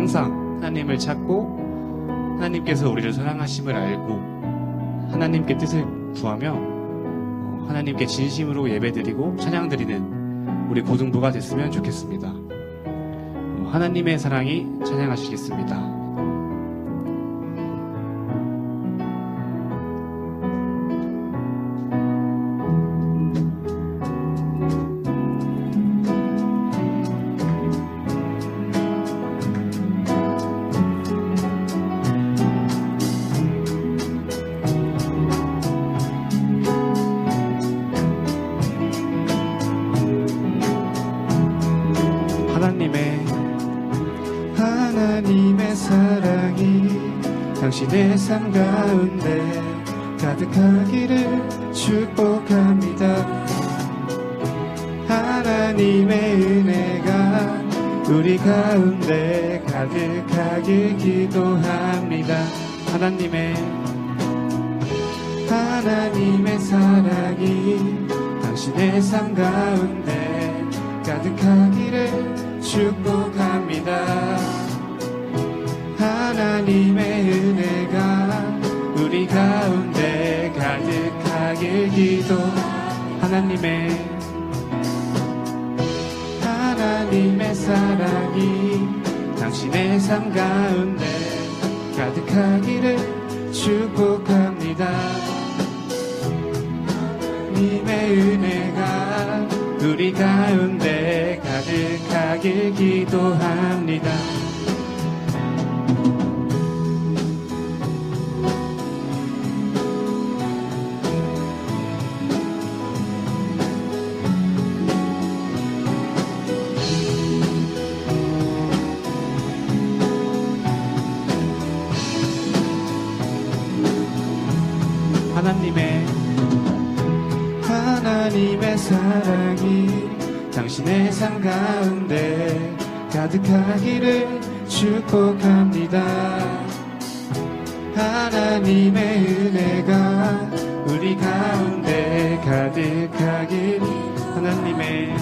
항상 하나님을 찾고 하나님께서 우리를 사랑하심을 알고 하나님께 뜻을 구하며 하나님께 진심으로 예배드리고 찬양드리는 우리 고등부가 됐으면 좋겠습니다. 하나님의 사랑이 찬양하시겠습니다. 하나님의 사랑이 당신의 삶 가운데 가득하기를 축복합니다. 하나님의 은혜가 우리 가운데 가득하길 기도합니다. 하나님의 사랑이 당신의 삶 가운데 가득하기를 축복합니다. 하나님의 은혜가 우리 가운데 가득하길 기도. 하나님의 사랑이 당신의 삶 가운데 가득하기를 축복합니다. 하나님의 은혜가 우리 가운데 가득하길 기도합니다. 하나님의 사랑이 당신의 삶 가운데 가득하기를 축복합니다. 하나님의 은혜가 우리 가운데 가득하길. 하나님의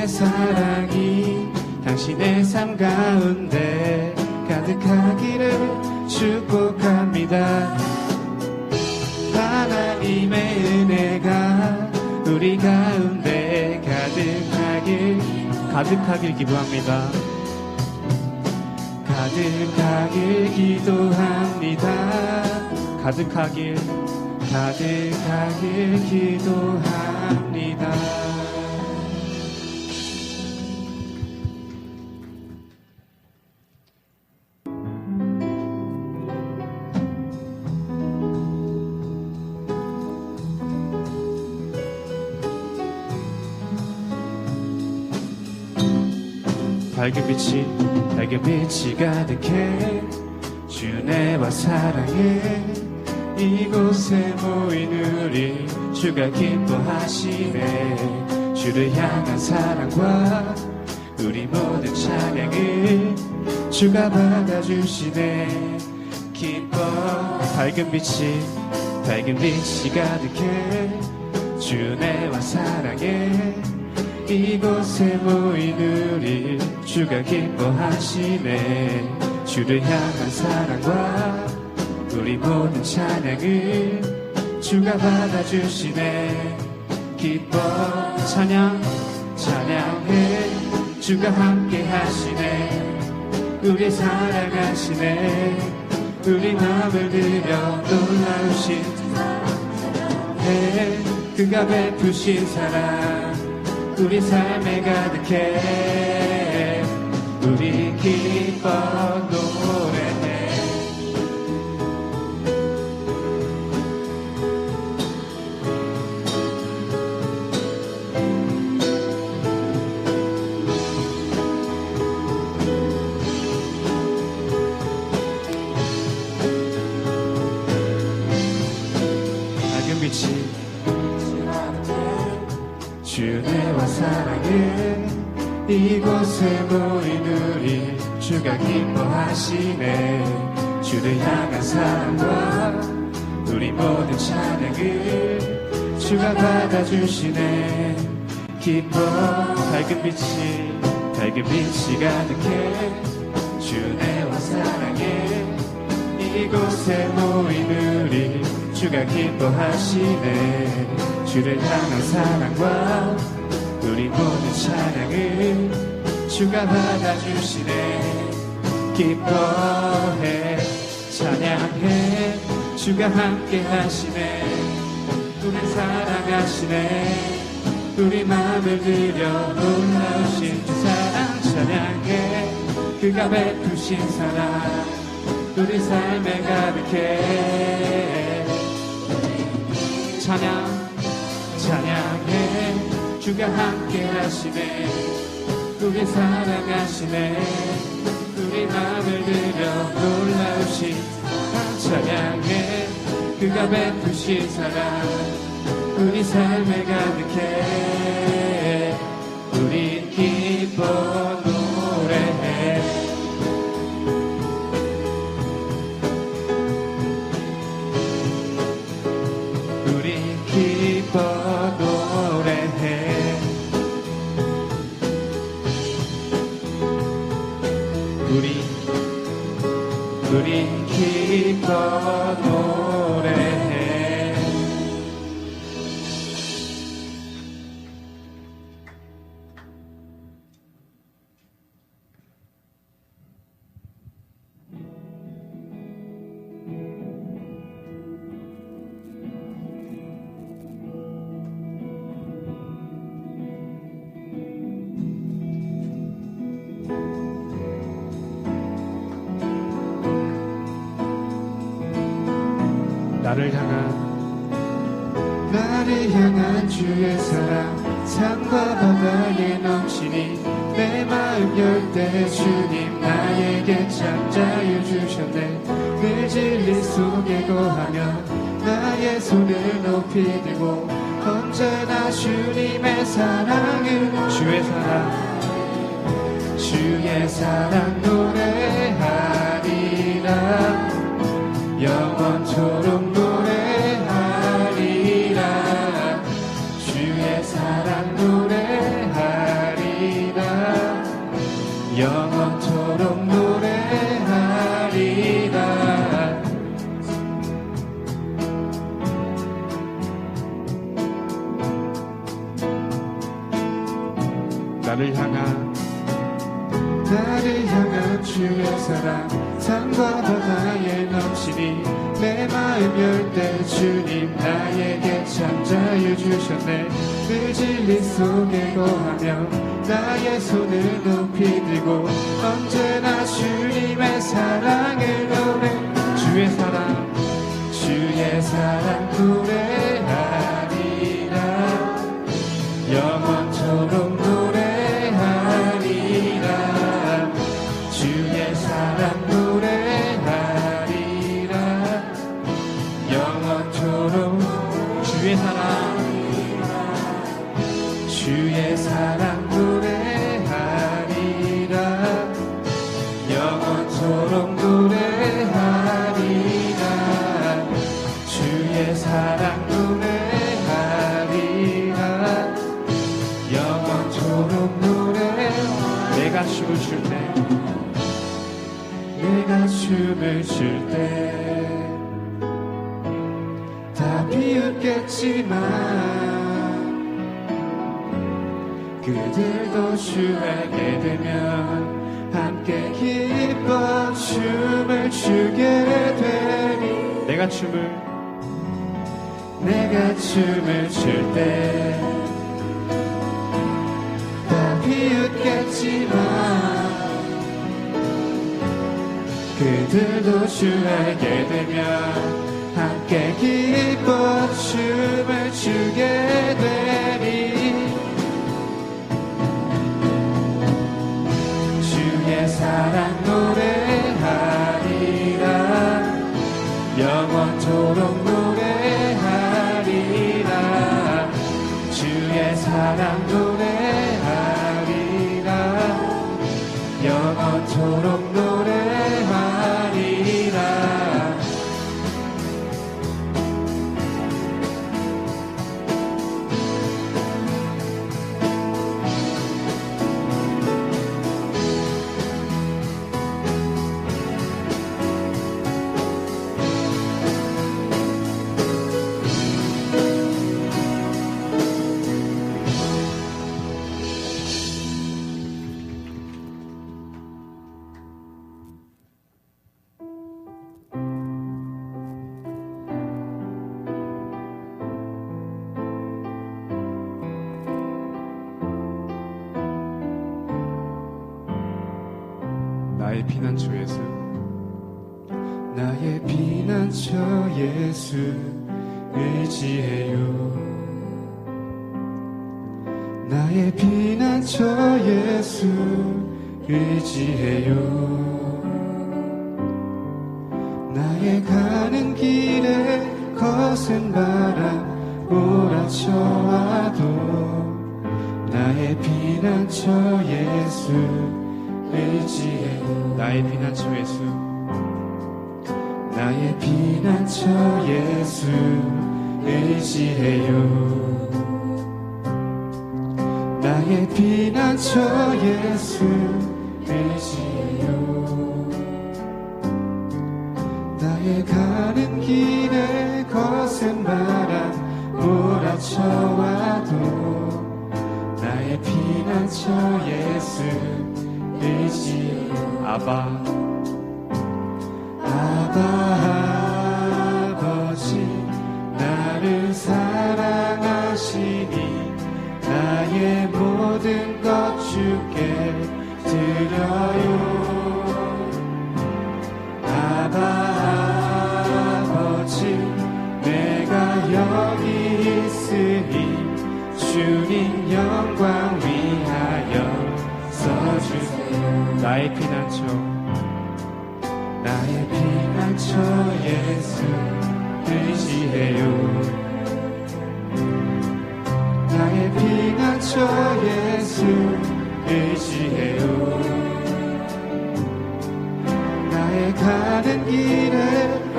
사랑이 당신의 삶 가운데 가득하기를 축복합니다. 하나님의 은혜가 우리 가운데 가득하길 기도합니다. 가득하길 기도합니다. 가득하길 기도합니다. 밝은 빛이 가득해 주 은혜와 사랑에 이곳에 모인 우리 주가 기뻐하시네. 주를 향한 사랑과 우리 모든 찬양을 주가 받아주시네. 밝은 빛이 가득해 주 은혜와 사랑에 이곳에 모인 우리 주가 기뻐하시네. 주를 향한 사랑과 우리 모든 찬양을 주가 받아주시네. 찬양해 주가 함께 하시네. 우리 사랑하시네. 우리 마음을 들여 놀라우신 그가 베푸신 사랑 우리 삶에 가득해. 우리 기뻐 노래해. 밝은 빛이 주 은혜와 사랑에 이곳에 모인 우리 주가 기뻐하시네. 주를 향한 사랑과 우리 모든 찬양을 주가 받아주시네. 기뻐 밝은 빛이 가득해 주내와 사랑해 이곳에 모인 우리 주가 기뻐하시네 주를 향한 사랑과 우리 모든 찬양을 주가 받아주시네 기뻐해 찬양해 주가 함께 하시네 우릴 사랑하시네 우리 마음을 들여 놀라우신 주 사랑 찬양해 그가 베푸신 사랑 우리 삶에 가득해 찬양해 주가 함께 하시네 우리 사랑하시네 우리 마음을 들여 놀라우신 찬양해 그가 베푸신 사랑 우리 삶에 가득해 우린 기뻐 노래해 우린 기뻐 노래해 우린 기뻐 노래해 나를 향한 주의 사랑 산과 바다에 넘치니 내 마음 열 때 주님 나에게 참 자유 주셨네 늘 진리 속에 거하며 나의 손을 높이 들고 언제나 주님의 사랑을 주의 사랑 노래하리라 영원토록 노래하리라 주의 사랑 노래하리라 영원토록 노래하리라 나를 향한 주의 사랑 산과 바다에 넘치니 내 마음 열 때 주님 나에게 참 자유 주셨네 늘 진리 속에 거하며 나의 손을 높이 들고 언제나 주님의 사랑을 노래 주의 사랑 노래하리라 영원토록 노래하리라 주의 사랑 노래하리라 영원토록 주의 사랑 노래하리라 영원토록 노래하리라 주의 사랑 노래하리라 영원토록 노래 내가 춤을 출 때 다 비웃겠지만 그들도 주 알게 되면 함께 기뻐 춤을 추게 되니 내가 춤을 출 때 다 비웃겠지만 그들도 주 알게 되면 함께 기뻐 춤을 추게 되니 주의 사랑 노래하리라 영원토록 노래하리라 주의 사랑 노래하리라 영원토록 노래하리라 나의 피난처 예수, 나의 피난처 예수 의지해요. 나의 피난처 예수 의지해요. 나의 가는 길에 거센 바람 몰아쳐와도 나의 피난처 예수 의지해. 나의 피난처 예수, 나의 피난처 예수 의지해요. 나의 피난처 예수 의지해요. 나의 가는 길에 거센 바람 몰아쳐와도 나의 피난처 예수 의지. 아바 아버지 나를 사랑하시니 나의 모든 것 주께 드려요. 아버지 내가 여기 있으니 주님 영광 위하여 써주세요. 나의 피난처, 나의 피난처 예수 의지해요. 나의 피난처 예수 의지해요. 나의 가는 길에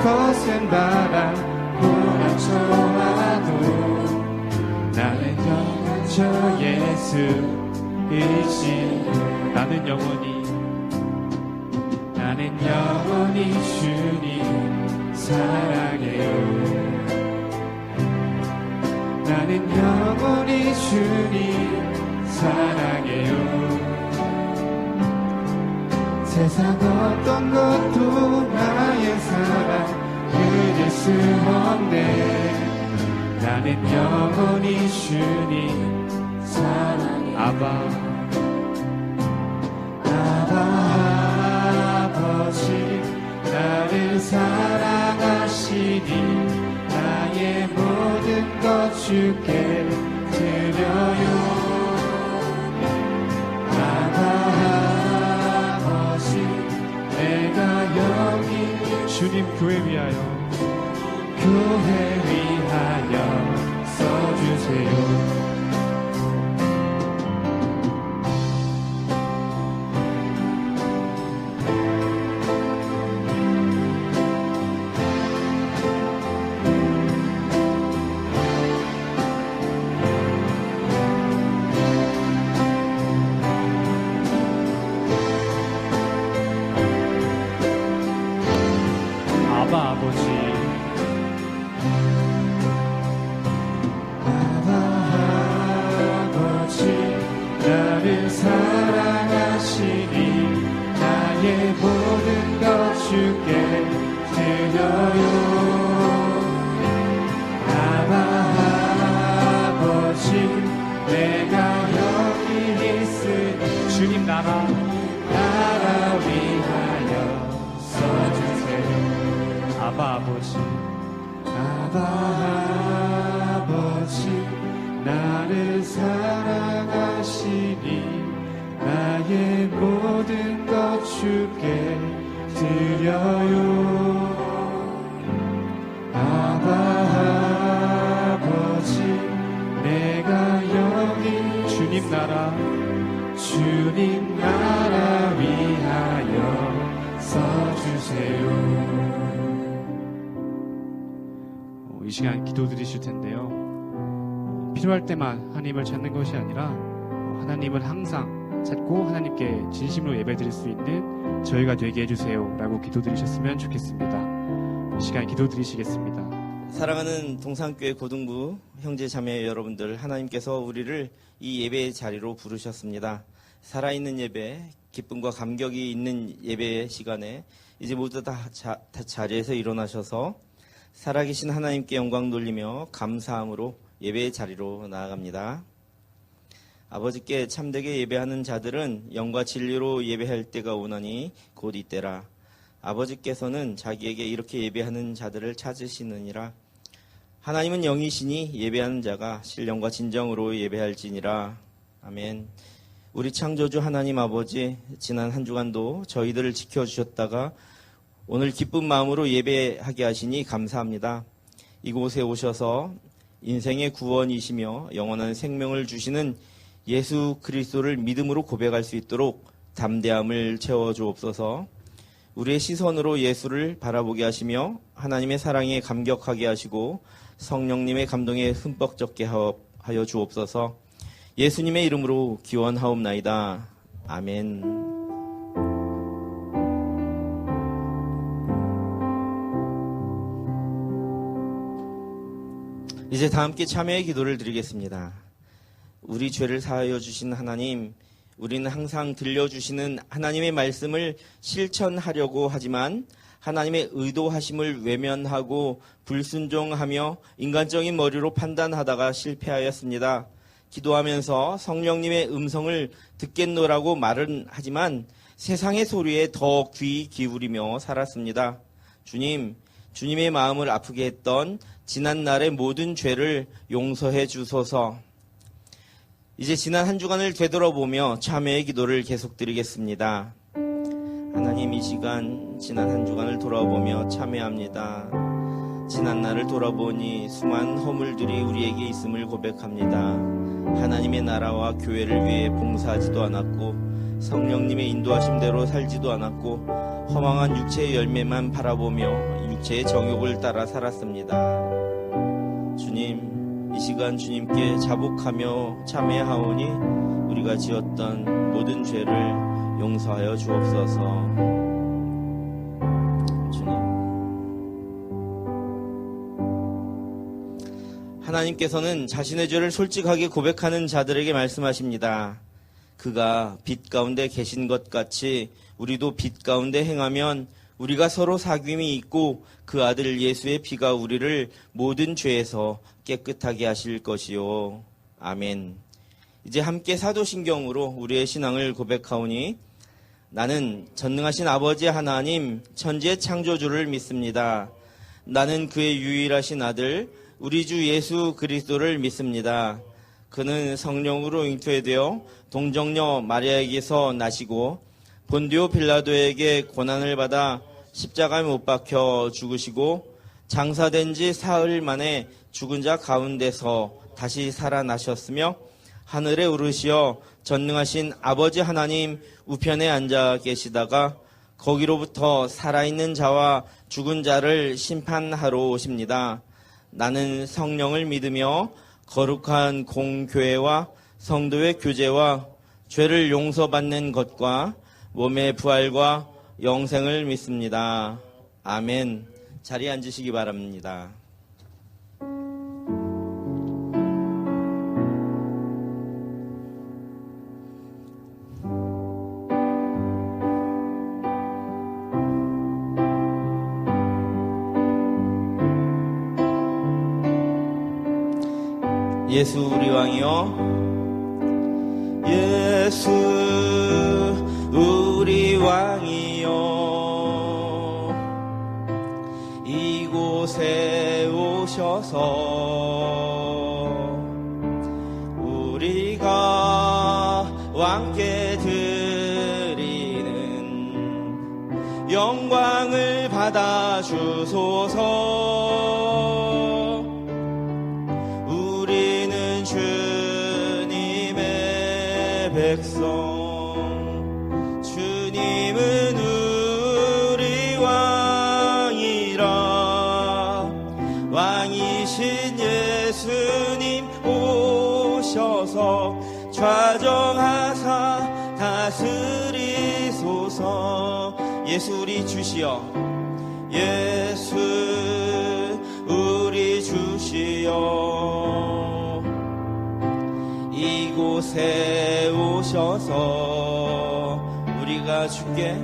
거센 바람 몰아쳐와도 나는 피난처 예수 의지. 나는 영원히 주님 사랑해요. 나는 영원히 주님 사랑해요. 세상 어떤 것도 나의 사랑 이길 수 없네. 나는 영원히 주님 사랑해요. 아버지 나를 사랑하시니 나의 모든 것 주께 드려요. 아버지 내가 여기 주님 교회 위하여 써주세요. 아버지 나를 사랑하시니 나의 모든 것 주께 드려요. 아버지 내가 여기 있으니 주님 나라 위하여 써주세요. 아버지 나를 사랑하시니 나의 모든 것 주께 드려요. 아버지 내가 여기 주님 나라 위하여 써주세요. 이 시간 기도 드리실 텐데요. 필요할 때만 하나님을 찾는 것이 아니라 하나님을 항상 찾고 하나님께 진심으로 예배드릴 수 있는 저희가 되게 해주세요 라고 기도 드리셨으면 좋겠습니다. 이 시간 기도 드리시겠습니다. 사랑하는 동산교회 고등부 형제 자매 여러분들, 하나님께서 우리를 이 예배의 자리로 부르셨습니다. 살아있는 예배, 기쁨과 감격이 있는 예배의 시간에 이제 모두 다 자리에서 일어나셔서 살아계신 하나님께 영광 돌리며 감사함으로 예배의 자리로 나아갑니다. 아버지께 참되게 예배하는 자들은 영과 진리로 예배할 때가 오나니 곧 이때라. 아버지께서는 자기에게 이렇게 예배하는 자들을 찾으시느니라. 하나님은 영이시니 예배하는 자가 신령과 진정으로 예배할지니라. 아멘. 우리 창조주 하나님 아버지, 지난 한 주간도 저희들을 지켜주셨다가 오늘 기쁜 마음으로 예배하게 하시니 감사합니다. 이곳에 오셔서 인생의 구원이시며 영원한 생명을 주시는 예수 그리스도를 믿음으로 고백할 수 있도록 담대함을 채워주옵소서. 우리의 시선으로 예수를 바라보게 하시며 하나님의 사랑에 감격하게 하시고 성령님의 감동에 흠뻑 젖게 하여 주옵소서. 예수님의 이름으로 기원하옵나이다. 아멘. 이제 다 함께 참회의 기도를 드리겠습니다. 우리 죄를 사하여 주신 하나님, 우리는 항상 들려주시는 하나님의 말씀을 실천하려고 하지만 하나님의 의도하심을 외면하고 불순종하며 인간적인 머리로 판단하다가 실패하였습니다. 기도하면서 성령님의 음성을 듣겠노라고 말은 하지만 세상의 소리에 더 귀 기울이며 살았습니다. 주님, 주님의 마음을 아프게 했던 지난날의 모든 죄를 용서해 주소서. 이제 지난 한 주간을 되돌아보며 참회의 기도를 계속 드리겠습니다. 하나님, 이 시간 지난 한 주간을 돌아보며 참회합니다. 지난 날을 돌아보니 수많은 허물들이 우리에게 있음을 고백합니다. 하나님의 나라와 교회를 위해 봉사하지도 않았고 성령님의 인도하심대로 살지도 않았고 허망한 육체의 열매만 바라보며 육체의 정욕을 따라 살았습니다. 주님, 이 시간 주님께 자복하며 참회하오니 우리가 지었던 모든 죄를 용서하여 주옵소서. 주님, 하나님께서는 자신의 죄를 솔직하게 고백하는 자들에게 말씀하십니다. 그가 빛 가운데 계신 것 같이 우리도 빛 가운데 행하면 우리가 서로 사귐이 있고 그 아들 예수의 피가 우리를 모든 죄에서 깨끗하게 하실 것이요. 아멘. 이제 함께 사도신경으로 우리의 신앙을 고백하오니 나는 전능하신 아버지 하나님 천지의 창조주를 믿습니다. 나는 그의 유일하신 아들 우리 주 예수 그리스도를 믿습니다. 그는 성령으로 잉태되어 동정녀 마리아에게서 나시고 본디오 빌라도에게 고난을 받아 십자가에 못 박혀 죽으시고 장사된 지 사흘 만에 죽은 자 가운데서 다시 살아나셨으며 하늘에 오르시어 전능하신 아버지 하나님 우편에 앉아 계시다가 거기로부터 살아있는 자와 죽은 자를 심판하러 오십니다. 나는 성령을 믿으며 거룩한 공교회와 성도의 교제와 죄를 용서받는 것과 몸의 부활과 영생을 믿습니다. 아멘. 자리에 앉으시기 바랍니다. 예수 우리 왕이여, 예수 우리 왕이여, 이곳에 오셔서 우리가 왕께 드리는 영광을 받아 주소서. 우리는 주님의 백성, 주님은 우리 왕이라. 왕이신 예수님 오셔서 좌정하사 다스리소서. 예수 우리 주시여, 예수 우리 주시여, 이곳에 오셔서 우리가 주께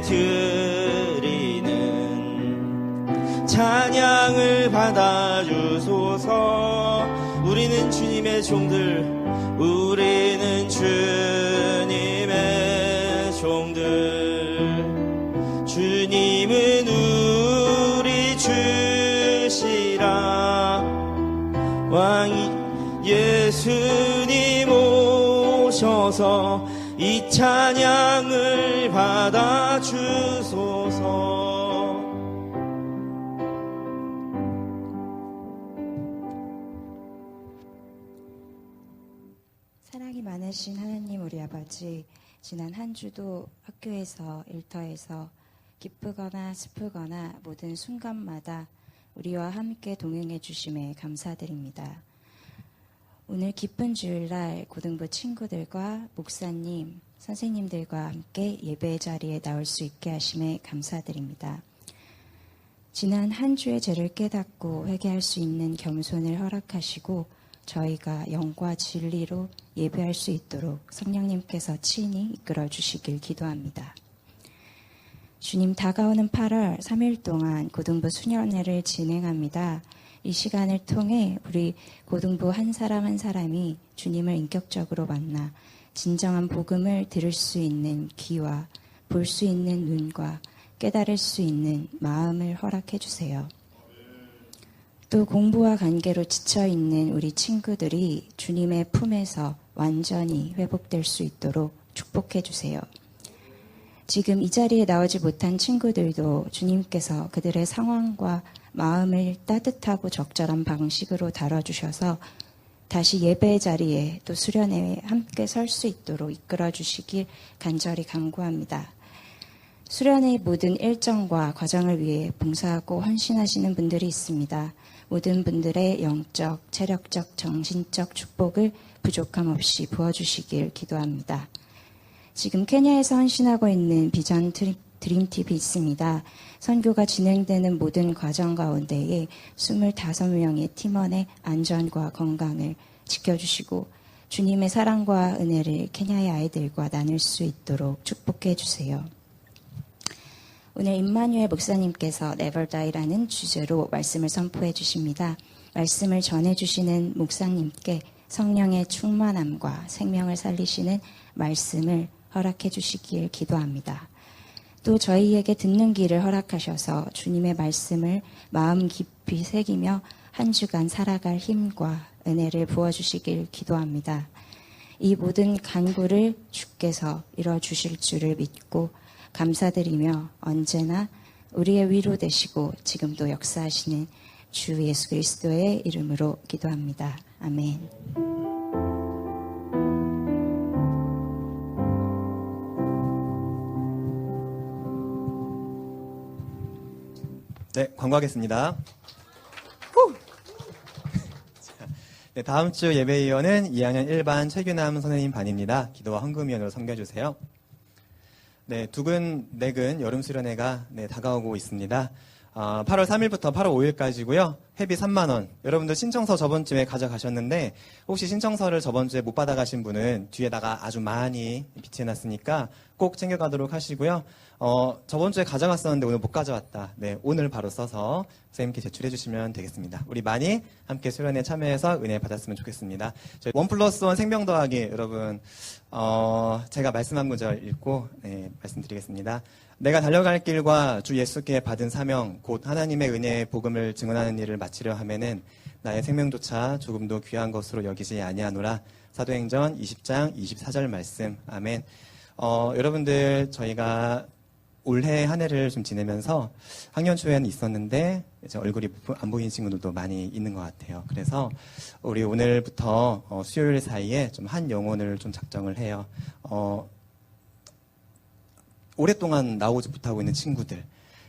드리는 찬양을 받아주소서. 우리는 주님의 종들, 우리는 주님의 종들. 주님은 우리 주시라. 왕 예수님 오셔서 이 찬양을 받아주소서. 사랑이 많으신 하나님 우리 아버지, 지난 한 주도 학교에서 일터에서 기쁘거나 슬프거나 모든 순간마다 우리와 함께 동행해 주심에 감사드립니다. 오늘 기쁜 주일날 고등부 친구들과 목사님, 선생님들과 함께 예배 자리에 나올 수 있게 하심에 감사드립니다. 지난 한 주의 죄를 깨닫고 회개할 수 있는 겸손을 허락하시고 저희가 영과 진리로 예배할 수 있도록 성령님께서 친히 이끌어 주시길 기도합니다. 주님, 다가오는 8월 3일 동안 고등부 수련회를 진행합니다. 이 시간을 통해 우리 고등부 한 사람 한 사람이 주님을 인격적으로 만나 진정한 복음을 들을 수 있는 귀와 볼 수 있는 눈과 깨달을 수 있는 마음을 허락해 주세요. 또 공부와 관계로 지쳐있는 우리 친구들이 주님의 품에서 완전히 회복될 수 있도록 축복해 주세요. 지금 이 자리에 나오지 못한 친구들도 주님께서 그들의 상황과 마음을 따뜻하고 적절한 방식으로 다뤄주셔서 다시 예배의 자리에 또 수련회에 함께 설 수 있도록 이끌어 주시길 간절히 간구합니다. 수련회의 모든 일정과 과정을 위해 봉사하고 헌신하시는 분들이 있습니다. 모든 분들의 영적, 체력적, 정신적 축복을 부족함 없이 부어주시길 기도합니다. 지금 케냐에서 헌신하고 있는 비전 드림팁이 있습니다. 선교가 진행되는 모든 과정 가운데에 25명의 팀원의 안전과 건강을 지켜주시고 주님의 사랑과 은혜를 케냐의 아이들과 나눌 수 있도록 축복해 주세요. 오늘 임마누엘 목사님께서 Never Die라는 주제로 말씀을 선포해 주십니다. 말씀을 전해 주시는 목사님께 성령의 충만함과 생명을 살리시는 말씀을 허락해 주시길 기도합니다. 또 저희에게 듣는 길을 허락하셔서 주님의 말씀을 마음 깊이 새기며 한 주간 살아갈 힘과 은혜를 부어주시길 기도합니다. 이 모든 간구를 주께서 이뤄주실 줄을 믿고 감사드리며 언제나 우리의 위로 되시고 지금도 역사하시는 주 예수 그리스도의 이름으로 기도합니다. 아멘. 네, 광고하겠습니다. 네, 다음 주 예배위원은 2학년 1반 최규남 선생님 반입니다. 기도와 헌금위원으로 섬겨주세요. 네, 두근내근 여름수련회가 다가오고 있습니다. 8월 3일부터 8월 5일까지고요. 회비 3만 원. 여러분들 신청서 저번 주에 가져가셨는데 혹시 신청서를 저번 주에 못 받아가신 분은 뒤에다가 아주 많이 비치해놨으니까 꼭 챙겨가도록 하시고요. 저번 주에 가져갔었는데 오늘 못 가져왔다. 네, 오늘 바로 써서 선생님께 제출해 주시면 되겠습니다. 우리 많이 함께 수련회에 참여해서 은혜 받았으면 좋겠습니다. 저희 1+1 생명 더하기 여러분 제가 말씀한 구절 읽고 말씀드리겠습니다. 내가 달려갈 길과 주 예수께 받은 사명 곧 하나님의 은혜의 복음을 증언하는 일을 마치려 하면은 나의 생명조차 조금도 귀한 것으로 여기지 아니하노라. 사도행전 20장 24절 말씀. 아멘. 여러분들 저희가 올해 한 해를 좀 지내면서 학년 초에는 있었는데 이제 얼굴이 안 보이는 친구들도 많이 있는 것 같아요. 그래서 우리 오늘부터 수요일 사이에 좀 한 영혼을 좀 작정을 해요. 오랫동안 나오지 못하고 있는 친구들,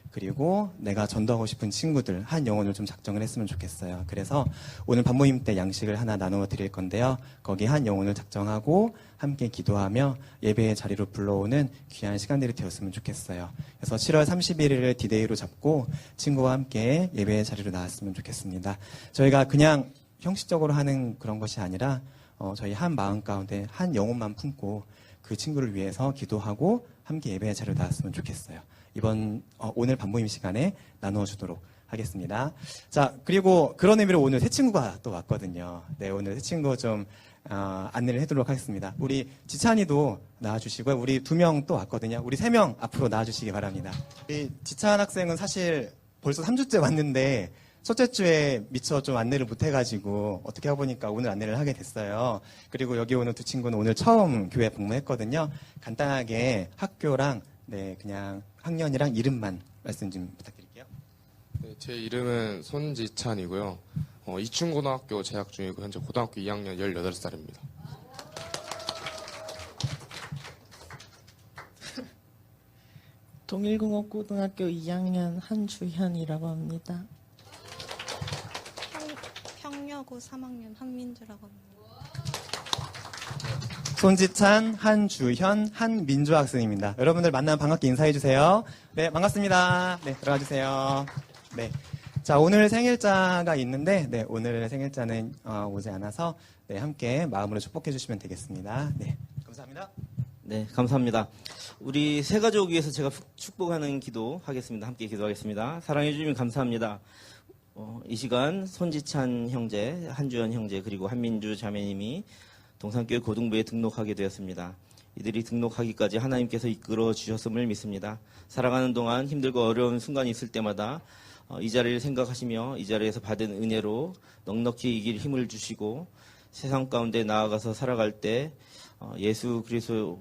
그리고 내가 전도하고 싶은 친구들 한 영혼을 좀 작정을 했으면 좋겠어요. 그래서 오늘 반모임 때 양식을 하나 나누어 드릴 건데요. 거기 한 영혼을 작정하고 함께 기도하며 예배의 자리로 불러오는 귀한 시간들이 되었으면 좋겠어요. 그래서 7월 31일을 디데이로 잡고 친구와 함께 예배의 자리로 나왔으면 좋겠습니다. 저희가 그냥 형식적으로 하는 그런 것이 아니라 저희 한 마음 가운데 한 영혼만 품고 그 친구를 위해서 기도하고 함께 예배의 자리로 나왔으면 좋겠어요. 오늘 반모임 시간에 나누어 주도록 하겠습니다. 자, 그리고 그런 의미로 오늘 새 친구가 또 왔거든요. 네, 오늘 새 친구 좀 안내를 해드리도록 하겠습니다. 우리 지찬이도 나와주시고요. 우리 2명 또 왔거든요. 우리 3명 앞으로 나와주시기 바랍니다. 우리 지찬 학생은 사실 벌써 3주째 왔는데 첫째 주에 미처 좀 안내를 못해가지고 어떻게 하고 보니까 오늘 안내를 하게 됐어요. 그리고 여기 오는 두 친구는 오늘 처음 교회 방문했거든요. 간단하게 학교랑 네, 그냥 학년이랑 이름만 말씀 좀 부탁드릴게요. 네, 제 이름은 손지찬이고요. 이춘고등학교 재학 중이고 현재 고등학교 2학년 18살입니다. 동일공업고등학교 2학년 한주현이라고 합니다. 평여고 3학년 한민주라고 합니다. 손지찬, 한주현, 한민주 학생입니다. 여러분들 만나면 반갑게 인사해 주세요. 네, 반갑습니다. 네, 들어가 주세요. 네. 자, 오늘 생일자가 있는데, 네, 오늘 생일자는 오지 않아서, 네, 함께 마음으로 축복해 주시면 되겠습니다. 네, 감사합니다. 네, 감사합니다. 우리 세 가족 위해서 제가 축복하는 기도 하겠습니다. 함께 기도하겠습니다. 사랑해 주시면 감사합니다. 이 시간 손지찬 형제, 한주현 형제, 그리고 한민주 자매님이 동산교회 고등부에 등록하게 되었습니다. 이들이 등록하기까지 하나님께서 이끌어 주셨음을 믿습니다. 살아가는 동안 힘들고 어려운 순간이 있을 때마다 이 자리를 생각하시며 이 자리에서 받은 은혜로 넉넉히 이길 힘을 주시고 세상 가운데 나아가서 살아갈 때 예수 그리스도를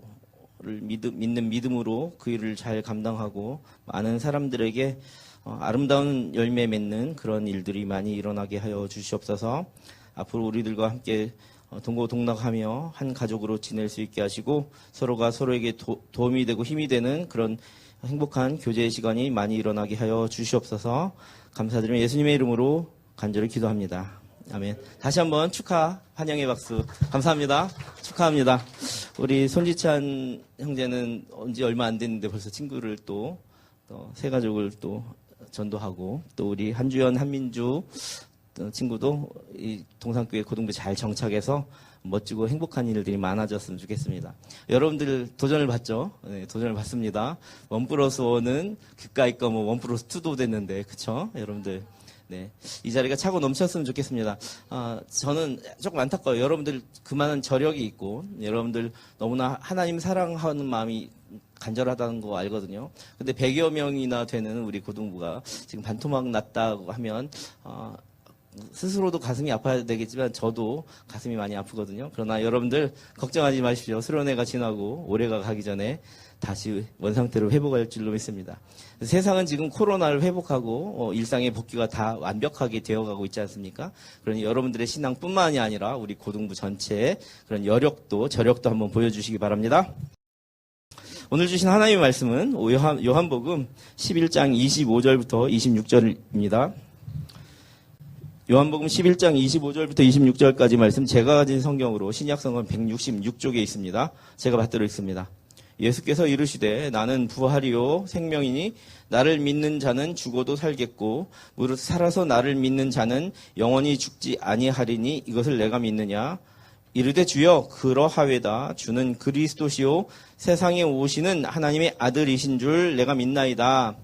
믿는 믿음으로 그 일을 잘 감당하고 많은 사람들에게 아름다운 열매 맺는 그런 일들이 많이 일어나게 하여 주시옵소서. 앞으로 우리들과 함께 동고동락하며 한 가족으로 지낼 수 있게 하시고 서로가 서로에게 도움이 되고 힘이 되는 그런 행복한 교제의 시간이 많이 일어나게 하여 주시옵소서. 감사드리며 예수님의 이름으로 간절히 기도합니다. 아멘. 다시 한번 축하, 환영의 박수. 감사합니다. 축하합니다. 우리 손지찬 형제는 온지 얼마 안 됐는데 벌써 친구를 또 세 가족을 또 전도하고 또 우리 한주현, 한민주 친구도 이 동산교회 고등부 잘 정착해서 멋지고 행복한 일들이 많아졌으면 좋겠습니다. 여러분들 도전을 받죠? 네, 도전을 받습니다. 1+1은 그까이 거 1+2도 됐는데, 그쵸? 여러분들. 네. 이 자리가 차고 넘쳤으면 좋겠습니다. 저는 조금 안타까워요. 여러분들 그만한 저력이 있고, 여러분들 너무나 하나님 사랑하는 마음이 간절하다는 거 알거든요. 근데 100여 명이나 되는 우리 고등부가 지금 반토막 났다고 하면, 스스로도 가슴이 아파야 되겠지만 저도 가슴이 많이 아프거든요. 그러나 여러분들 걱정하지 마십시오. 수련회가 지나고 올해가 가기 전에 다시 원상태로 회복할 줄로 믿습니다. 세상은 지금 코로나를 회복하고 일상의 복귀가 다 완벽하게 되어가고 있지 않습니까? 그러니 여러분들의 신앙뿐만이 아니라 우리 고등부 전체의 그런 여력도 저력도 한번 보여주시기 바랍니다. 오늘 주신 하나님의 말씀은 요한복음 11장 25절부터 26절입니다. 요한복음 11장 25절부터 26절까지 말씀 제가 가진 성경으로 신약성경 166쪽에 있습니다. 제가 받들어 있습니다. 예수께서 이르시되 나는 부활이요 생명이니 나를 믿는 자는 죽어도 살겠고 무릇 살아서 나를 믿는 자는 영원히 죽지 아니하리니 이것을 내가 믿느냐. 이르되 주여 그러하외다. 주는 그리스도시요 세상에 오시는 하나님의 아들이신 줄 내가 믿나이다.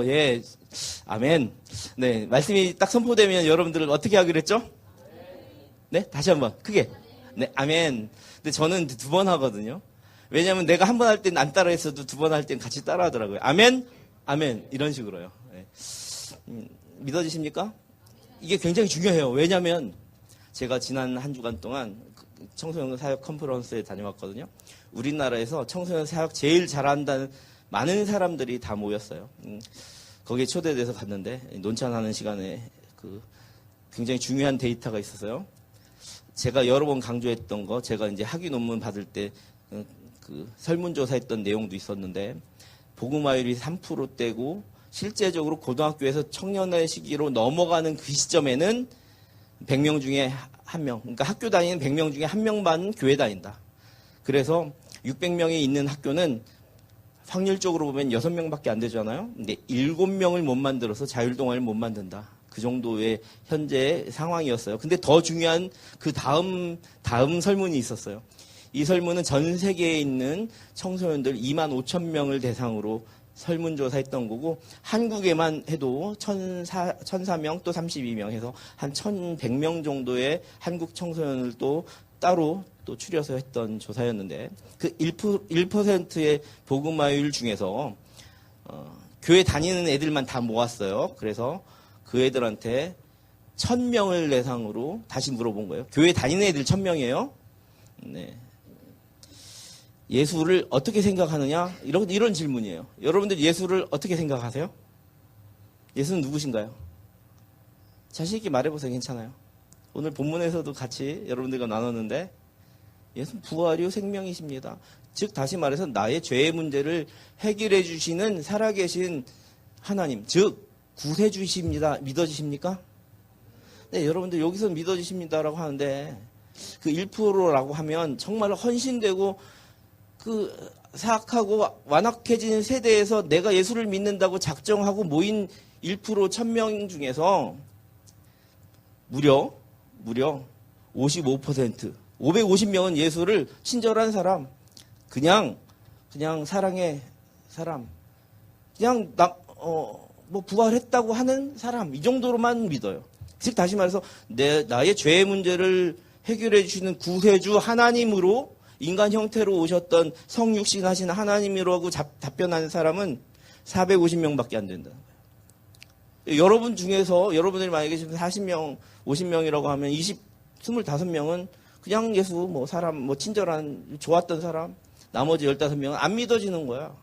예. 아멘. 네, 말씀이 딱 선포되면 여러분들은 어떻게 하기로 했죠? 네, 다시 한번 크게. 네, 아멘. 근데 저는 2번 하거든요. 왜냐하면 내가 한 번 할 땐 안 따라했어도 2번 할 땐 같이 따라하더라고요. 아멘, 아멘 이런 식으로요. 네. 믿어지십니까? 이게 굉장히 중요해요. 왜냐하면 제가 지난 한 주간 동안 청소년 사역 컨퍼런스에 다녀왔거든요. 우리나라에서 청소년 사역 제일 잘한다는 많은 사람들이 다 모였어요. 거기에 초대돼서 갔는데 논찬하는 시간에 굉장히 중요한 데이터가 있었어요. 제가 여러 번 강조했던 거, 제가 이제 학위 논문 받을 때 설문조사했던 내용도 있었는데 복음화율이 3%대고 실제적으로 고등학교에서 청년의 시기로 넘어가는 그 시점에는 100명 중에 1명, 그러니까 학교 다니는 100명 중에 1명만 교회 다닌다. 그래서 600명이 있는 학교는 확률적으로 보면 6명밖에 안 되잖아요. 근데 7명을 못 만들어서 자율동아리를 못 만든다. 그 정도의 현재 상황이었어요. 근데 더 중요한 그 다음 설문이 있었어요. 이 설문은 전 세계에 있는 청소년들 2만 5천 명을 대상으로 설문조사했던 거고 한국에만 해도 1,004명 또 32명 해서 한 1,100명 정도의 한국 청소년을 또 따로 또 추려서 했던 조사였는데 그 1%의 복음화율 중에서 교회 다니는 애들만 다 모았어요. 그래서 그 애들한테 1,000명을 대상으로 다시 물어본 거예요. 교회 다니는 애들 1,000명이에요. 네. 예수를 어떻게 생각하느냐? 이런 질문이에요. 여러분들 예수를 어떻게 생각하세요? 예수는 누구신가요? 자신 있게 말해보세요. 괜찮아요. 오늘 본문에서도 같이 여러분들과 나눴는데 예수는 부활이요 생명이십니다. 즉 다시 말해서 나의 죄의 문제를 해결해 주시는 살아계신 하나님, 즉 구세주이십니다. 믿어지십니까? 네, 여러분들 여기서 믿어지십니다라고 하는데 그 1%라고 하면 정말 헌신되고 그 사악하고 완악해진 세대에서 내가 예수를 믿는다고 작정하고 모인 1% 1,000명 중에서 무려 55% 550명은 예수를 친절한 사람, 그냥 사랑의 사람, 그냥 뭐 부활했다고 하는 사람 이 정도로만 믿어요. 즉 다시 말해서 나의 죄의 문제를 해결해 주시는 구세주 하나님으로 인간 형태로 오셨던 성육신 하신 하나님이라고 답변하는 사람은 450명밖에 안 된다는 거예요. 여러분 중에서 여러분들이 만약에 지금 40명, 50명이라고 하면 25명은 그냥 예수 뭐 사람 뭐 친절한 좋았던 사람, 나머지 15명은 안 믿어지는 거야.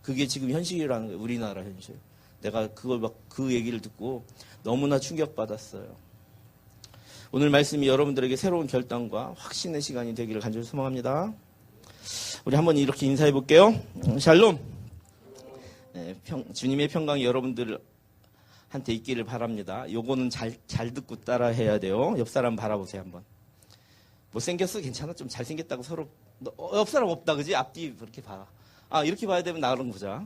그게 지금 현실이라는 거예요. 우리나라 현실. 내가 그 얘기를 듣고 너무나 충격받았어요. 오늘 말씀이 여러분들에게 새로운 결단과 확신의 시간이 되기를 간절히 소망합니다. 우리 한번 이렇게 인사해 볼게요. 샬롬. 네, 주님의 평강이 여러분들한테 있기를 바랍니다. 요거는 잘 듣고 따라 해야 돼요. 옆 사람 바라보세요 한번. 못생겼어? 괜찮아? 좀 잘생겼다고 서로 옆 사람 없다 그지? 앞뒤 그렇게 봐. 이렇게 봐야 되면 나랑 보자.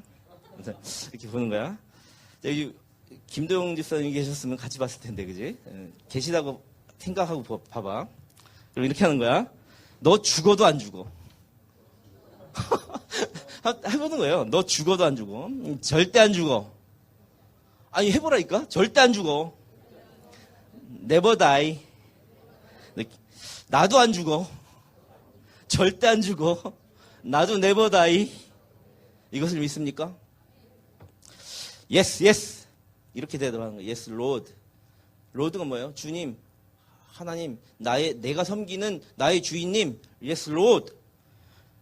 이렇게 보는 거야. 여기 김도영 집사님이 계셨으면 같이 봤을 텐데 그지? 계시다고 생각하고 봐봐. 그럼 이렇게 하는 거야. 너 죽어도 안 죽어. 해보는 거예요. 너 죽어도 안 죽어. 절대 안 죽어. 아니 해보라니까. 절대 안 죽어. Never die. 나도 안 죽어. 절대 안 죽어. 나도 never die. 이것을 믿습니까? Yes, yes. 이렇게 되더라는 거예요. Yes, Lord. Lord가 뭐예요? 주님. 하나님, 내가 섬기는 나의 주인님, yes, Lord.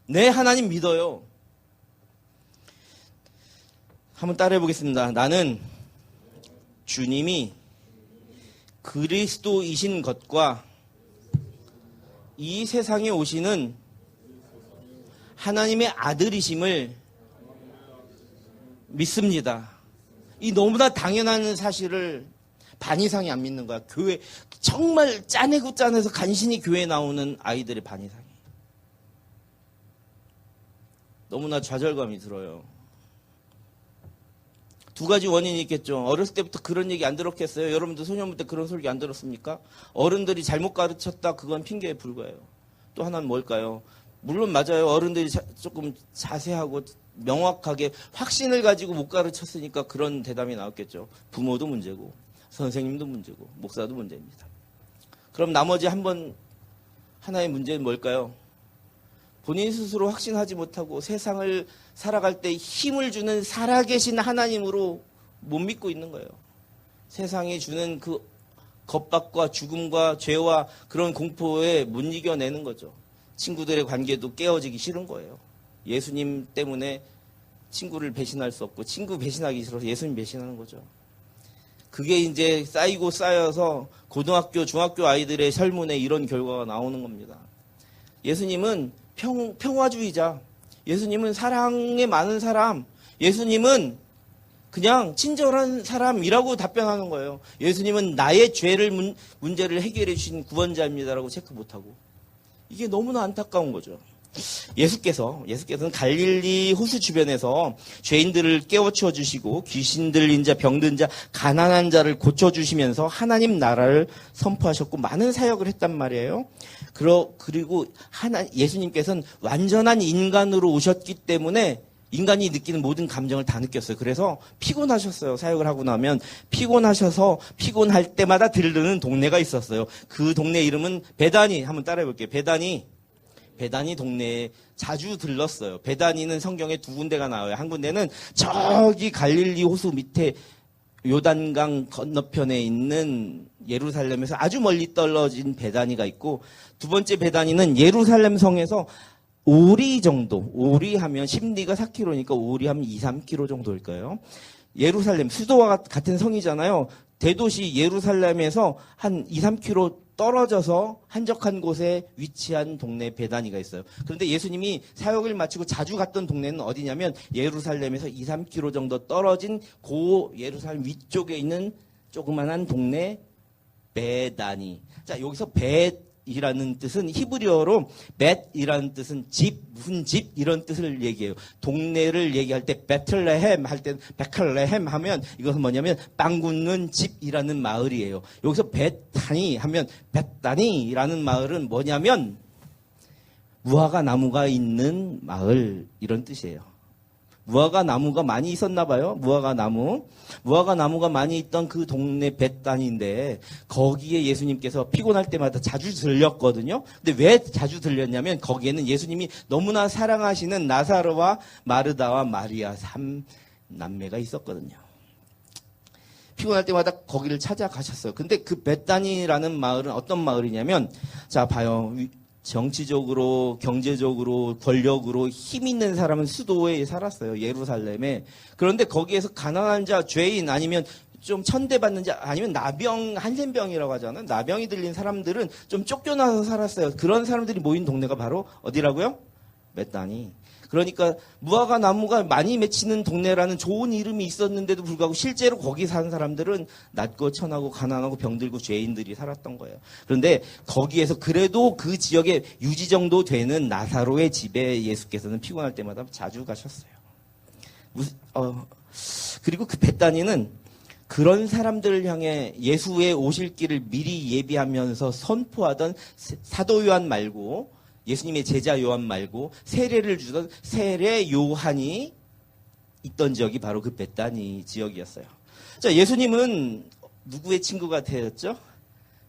내 하나님 믿어요. 한번 따라해 보겠습니다. 나는 주님이 그리스도이신 것과 이 세상에 오시는 하나님의 아들이심을 믿습니다. 이 너무나 당연한 사실을 반 이상이 안 믿는 거야. 교회 정말 짜내고 짜내서 간신히 교회에 나오는 아이들의 반 이상이. 너무나 좌절감이 들어요. 두 가지 원인이 있겠죠. 어렸을 때부터 그런 얘기 안 들었겠어요? 여러분들 소년부 때 그런 소리 안 들었습니까? 어른들이 잘못 가르쳤다 그건 핑계에 불과해요. 또 하나는 뭘까요? 물론 맞아요. 어른들이 조금 자세하고 명확하게 확신을 가지고 못 가르쳤으니까 그런 대답이 나왔겠죠. 부모도 문제고 선생님도 문제고 목사도 문제입니다. 그럼 나머지 하나의 문제는 뭘까요? 본인 스스로 확신하지 못하고 세상을 살아갈 때 힘을 주는 살아계신 하나님으로 못 믿고 있는 거예요. 세상이 주는 그 겁박과 죽음과 죄와 그런 공포에 못 이겨내는 거죠. 친구들의 관계도 깨어지기 싫은 거예요. 예수님 때문에 친구를 배신할 수 없고 친구 배신하기 싫어서 예수님 배신하는 거죠. 그게 이제 쌓이고 쌓여서 고등학교, 중학교 아이들의 설문에 이런 결과가 나오는 겁니다. 예수님은 평화주의자, 예수님은 사랑에 많은 사람, 예수님은 그냥 친절한 사람이라고 답변하는 거예요. 예수님은 나의 문제를 해결해 주신 구원자입니다라고 체크 못하고. 이게 너무나 안타까운 거죠. 예수께서는 갈릴리 호수 주변에서 죄인들을 깨워치워 주시고 귀신 들린 자, 병든 자, 가난한 자를 고쳐주시면서 하나님 나라를 선포하셨고 많은 사역을 했단 말이에요. 그리고 예수님께서는 완전한 인간으로 오셨기 때문에 인간이 느끼는 모든 감정을 다 느꼈어요. 그래서 피곤하셨어요. 사역을 하고 나면 피곤하셔서 피곤할 때마다 들르는 동네가 있었어요. 그 동네 이름은 베다니. 한번 따라해 볼게요. 베다니 동네에 자주 들렀어요. 베다니는 성경에 두 군데가 나와요. 한 군데는 저기 갈릴리 호수 밑에 요단강 건너편에 있는 예루살렘에서 아주 멀리 떨어진 베다니가 있고, 두 번째 베다니는 예루살렘 성에서 오리 정도, 오리 하면 심리가 4km니까 오리 하면 2, 3km 정도일 거예요. 예루살렘, 수도와 같은 성이잖아요. 대도시 예루살렘에서 한 2, 3km 떨어져서 한적한 곳에 위치한 동네 베다니가 있어요. 그런데 예수님이 사역을 마치고 자주 갔던 동네는 어디냐면 예루살렘에서 2, 3km 정도 떨어진 고 예루살렘 위쪽에 있는 조그만한 동네 베다니. 자, 여기서 벳이라는 뜻은 히브리어로 벳이라는 뜻은 집, 무슨 집 이런 뜻을 얘기해요. 동네를 얘기할 때 베틀레헴 할 때는 베클레헴 하면 이것은 뭐냐면 빵 굽는 집이라는 마을이에요. 여기서 베타니 하면 베다니라는 마을은 뭐냐면 무화과 나무가 있는 마을 이런 뜻이에요. 무화과 나무가 많이 있었나 봐요. 무화과 나무가 많이 있던 그 동네 베다니인데 거기에 예수님께서 피곤할 때마다 자주 들렸거든요. 근데 왜 자주 들렸냐면 거기에는 예수님이 너무나 사랑하시는 나사로와 마르다와 마리아 3남매가 있었거든요. 피곤할 때마다 거기를 찾아가셨어요. 근데 그 베다니라는 마을은 어떤 마을이냐면, 자 봐요. 정치적으로, 경제적으로, 권력으로 힘 있는 사람은 수도에 살았어요. 예루살렘에. 그런데 거기에서 가난한 자, 죄인 아니면 좀 천대받는 자 아니면 나병, 한센병이라고 하잖아요. 나병이 들린 사람들은 좀 쫓겨나서 살았어요. 그런 사람들이 모인 동네가 바로 어디라고요? 베다니. 그러니까 무화과 나무가 많이 맺히는 동네라는 좋은 이름이 있었는데도 불구하고 실제로 거기 사는 사람들은 낮고 천하고 가난하고 병들고 죄인들이 살았던 거예요. 그런데 거기에서 그래도 그 지역에 유지 정도 되는 나사로의 집에 예수께서는 피곤할 때마다 자주 가셨어요. 그리고 그 베다니는 그런 사람들을 향해 예수의 오실 길을 미리 예비하면서 선포하던 사도 요한 말고, 예수님의 제자 요한 말고 세례를 주던 세례 요한이 있던 지역이 바로 그 베다니 지역이었어요. 자, 예수님은 누구의 친구가 되었죠?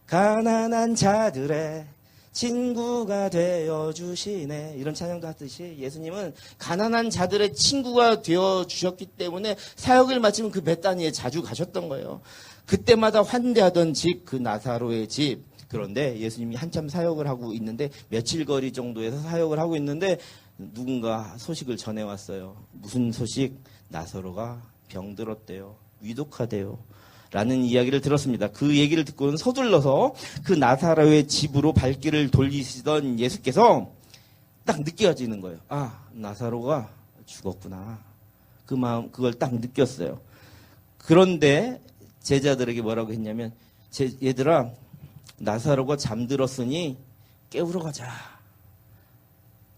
가난한 자들의 친구가 되어주시네. 이런 찬양도 하듯이 예수님은 가난한 자들의 친구가 되어주셨기 때문에 사역을 마치면 그 베다니에 자주 가셨던 거예요. 그때마다 환대하던 집, 그 나사로의 집. 그런데 예수님이 한참 사역을 하고 있는데, 며칠 거리 정도에서 사역을 하고 있는데 누군가 소식을 전해왔어요. 무슨 소식? 나사로가 병들었대요. 위독하대요. 라는 이야기를 들었습니다. 그 얘기를 듣고는 서둘러서 그 나사로의 집으로 발길을 돌리시던 예수께서 딱 느껴지는 거예요. 아, 나사로가 죽었구나. 그 마음, 그걸 딱 느꼈어요. 그런데 제자들에게 뭐라고 했냐면, 얘들아, 나사로가 잠들었으니 깨우러 가자.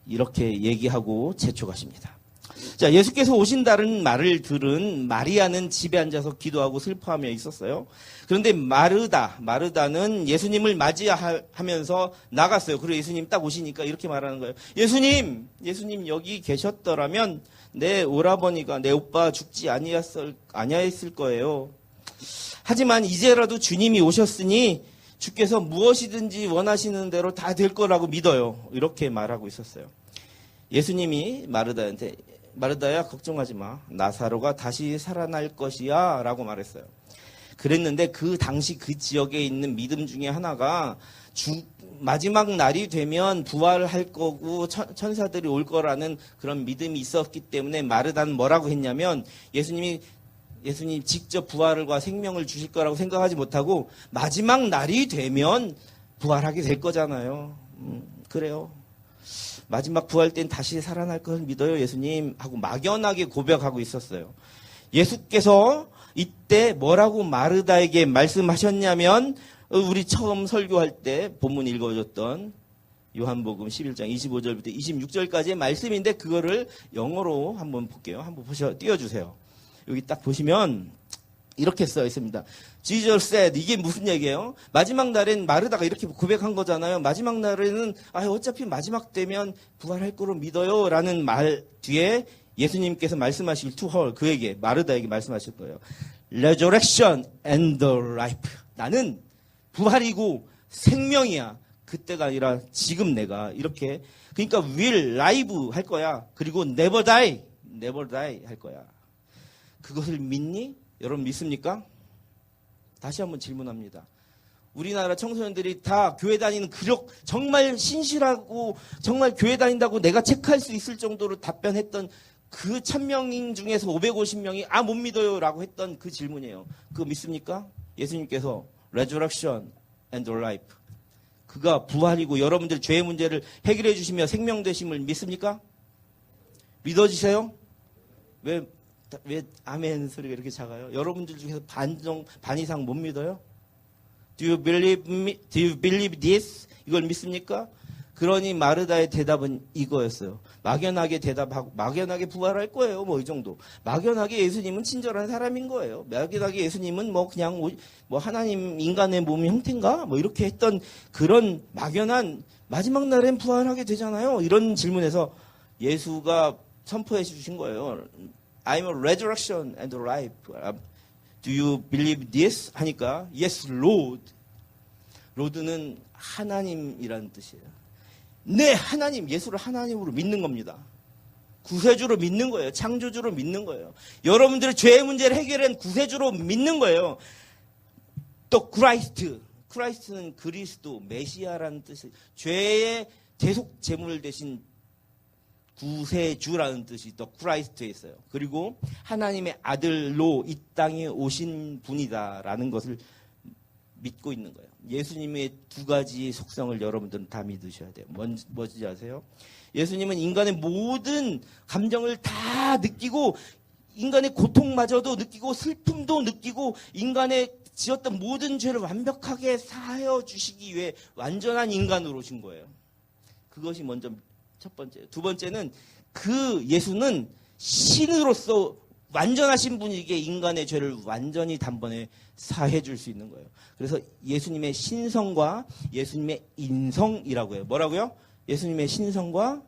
이렇게 얘기하고 재촉하십니다. 자, 예수께서 오신다는 말을 들은 마리아는 집에 앉아서 기도하고 슬퍼하며 있었어요. 그런데 마르다는 예수님을 맞이하면서 나갔어요. 그리고 예수님 딱 오시니까 이렇게 말하는 거예요. 예수님 여기 계셨더라면 내 오라버니가, 내 오빠 죽지 아니했을 거예요. 하지만 이제라도 주님이 오셨으니 주께서 무엇이든지 원하시는 대로 다 될 거라고 믿어요. 이렇게 말하고 있었어요. 예수님이 마르다한테, 마르다야 걱정하지 마. 나사로가 다시 살아날 것이야 라고 말했어요. 그랬는데 그 당시 그 지역에 있는 믿음 중에 하나가 마지막 날이 되면 부활할 거고 천사들이 올 거라는 그런 믿음이 있었기 때문에 마르다는 뭐라고 했냐면, 예수님 직접 부활과 생명을 주실 거라고 생각하지 못하고 마지막 날이 되면 부활하게 될 거잖아요. 그래요. 마지막 부활 땐 다시 살아날 걸 믿어요, 예수님. 하고 막연하게 고백하고 있었어요. 예수께서 이때 뭐라고 마르다에게 말씀하셨냐면, 우리 처음 설교할 때 본문 읽어줬던 요한복음 11장 25절부터 26절까지의 말씀인데, 그거를 영어로 한번 볼게요. 한번 띄워주세요. 여기 딱 보시면 이렇게 써 있습니다. Jesus said, 이게 무슨 얘기예요? 마지막 날엔 마르다가 이렇게 고백한 거잖아요. 마지막 날에는 어차피 마지막 되면 부활할 거로 믿어요 라는 말 뒤에 예수님께서 말씀하시길 to her, 그에게, 마르다에게 말씀하실 거예요. Resurrection and the life. 나는 부활이고 생명이야. 그때가 아니라 지금 내가 이렇게. 그러니까 will live 할 거야. 그리고 never die 할 거야. 그것을 믿니? 여러분 믿습니까? 다시 한번 질문합니다. 우리나라 청소년들이 다 교회 다니는 정말 신실하고 정말 교회 다닌다고 내가 체크할 수 있을 정도로 답변했던 그 1000명 중에서 550명이 못 믿어요 라고 했던 그 질문이에요. 그거 믿습니까? 예수님께서 resurrection and life, 그가 부활이고 여러분들 죄의 문제를 해결해 주시며 생명 되심을 믿습니까? 믿어지세요? 왜 아멘 소리가 이렇게 작아요? 여러분들 중에서 반 이상 못 믿어요? Do you believe this? 이걸 믿습니까? 그러니 마르다의 대답은 이거였어요. 막연하게 대답하고 막연하게 부활할 거예요. 뭐 이 정도. 막연하게 예수님은 친절한 사람인 거예요. 막연하게 예수님은 뭐 그냥 뭐 하나님 인간의 몸 형태인가? 뭐 이렇게 했던 그런 막연한 마지막 날엔 부활하게 되잖아요. 이런 질문에서 예수가 선포해 주신 거예요. I'm a resurrection and life. Do you believe this? 하니까 Yes, Lord. Lord는 하나님이라는 뜻이에요. 네, 하나님, 예수를 하나님으로 믿는 겁니다. 구세주로 믿는 거예요. 창조주로 믿는 거예요. 여러분들의 죄의 문제를 해결한 구세주로 믿는 거예요. 또 Christ는 그리스도, 메시아라는 뜻이, 죄의 대속 제물 대신 구세주라는 뜻이 더 크라이스트에 있어요. 그리고 하나님의 아들로 이 땅에 오신 분이다라는 것을 믿고 있는 거예요. 예수님의 두 가지 속성을 여러분들은 다 믿으셔야 돼요. 뭔지 아세요? 예수님은 인간의 모든 감정을 다 느끼고 인간의 고통마저도 느끼고 슬픔도 느끼고 인간의 지었던 모든 죄를 완벽하게 사하여 주시기 위해 완전한 인간으로 오신 거예요. 그것이 먼저 첫 번째. 두 번째는 그 예수는 신으로서 완전하신 분에게 인간의 죄를 완전히 단번에 사해 줄 수 있는 거예요. 그래서 예수님의 신성과 예수님의 인성이라고 해요. 뭐라고요? 예수님의 신성과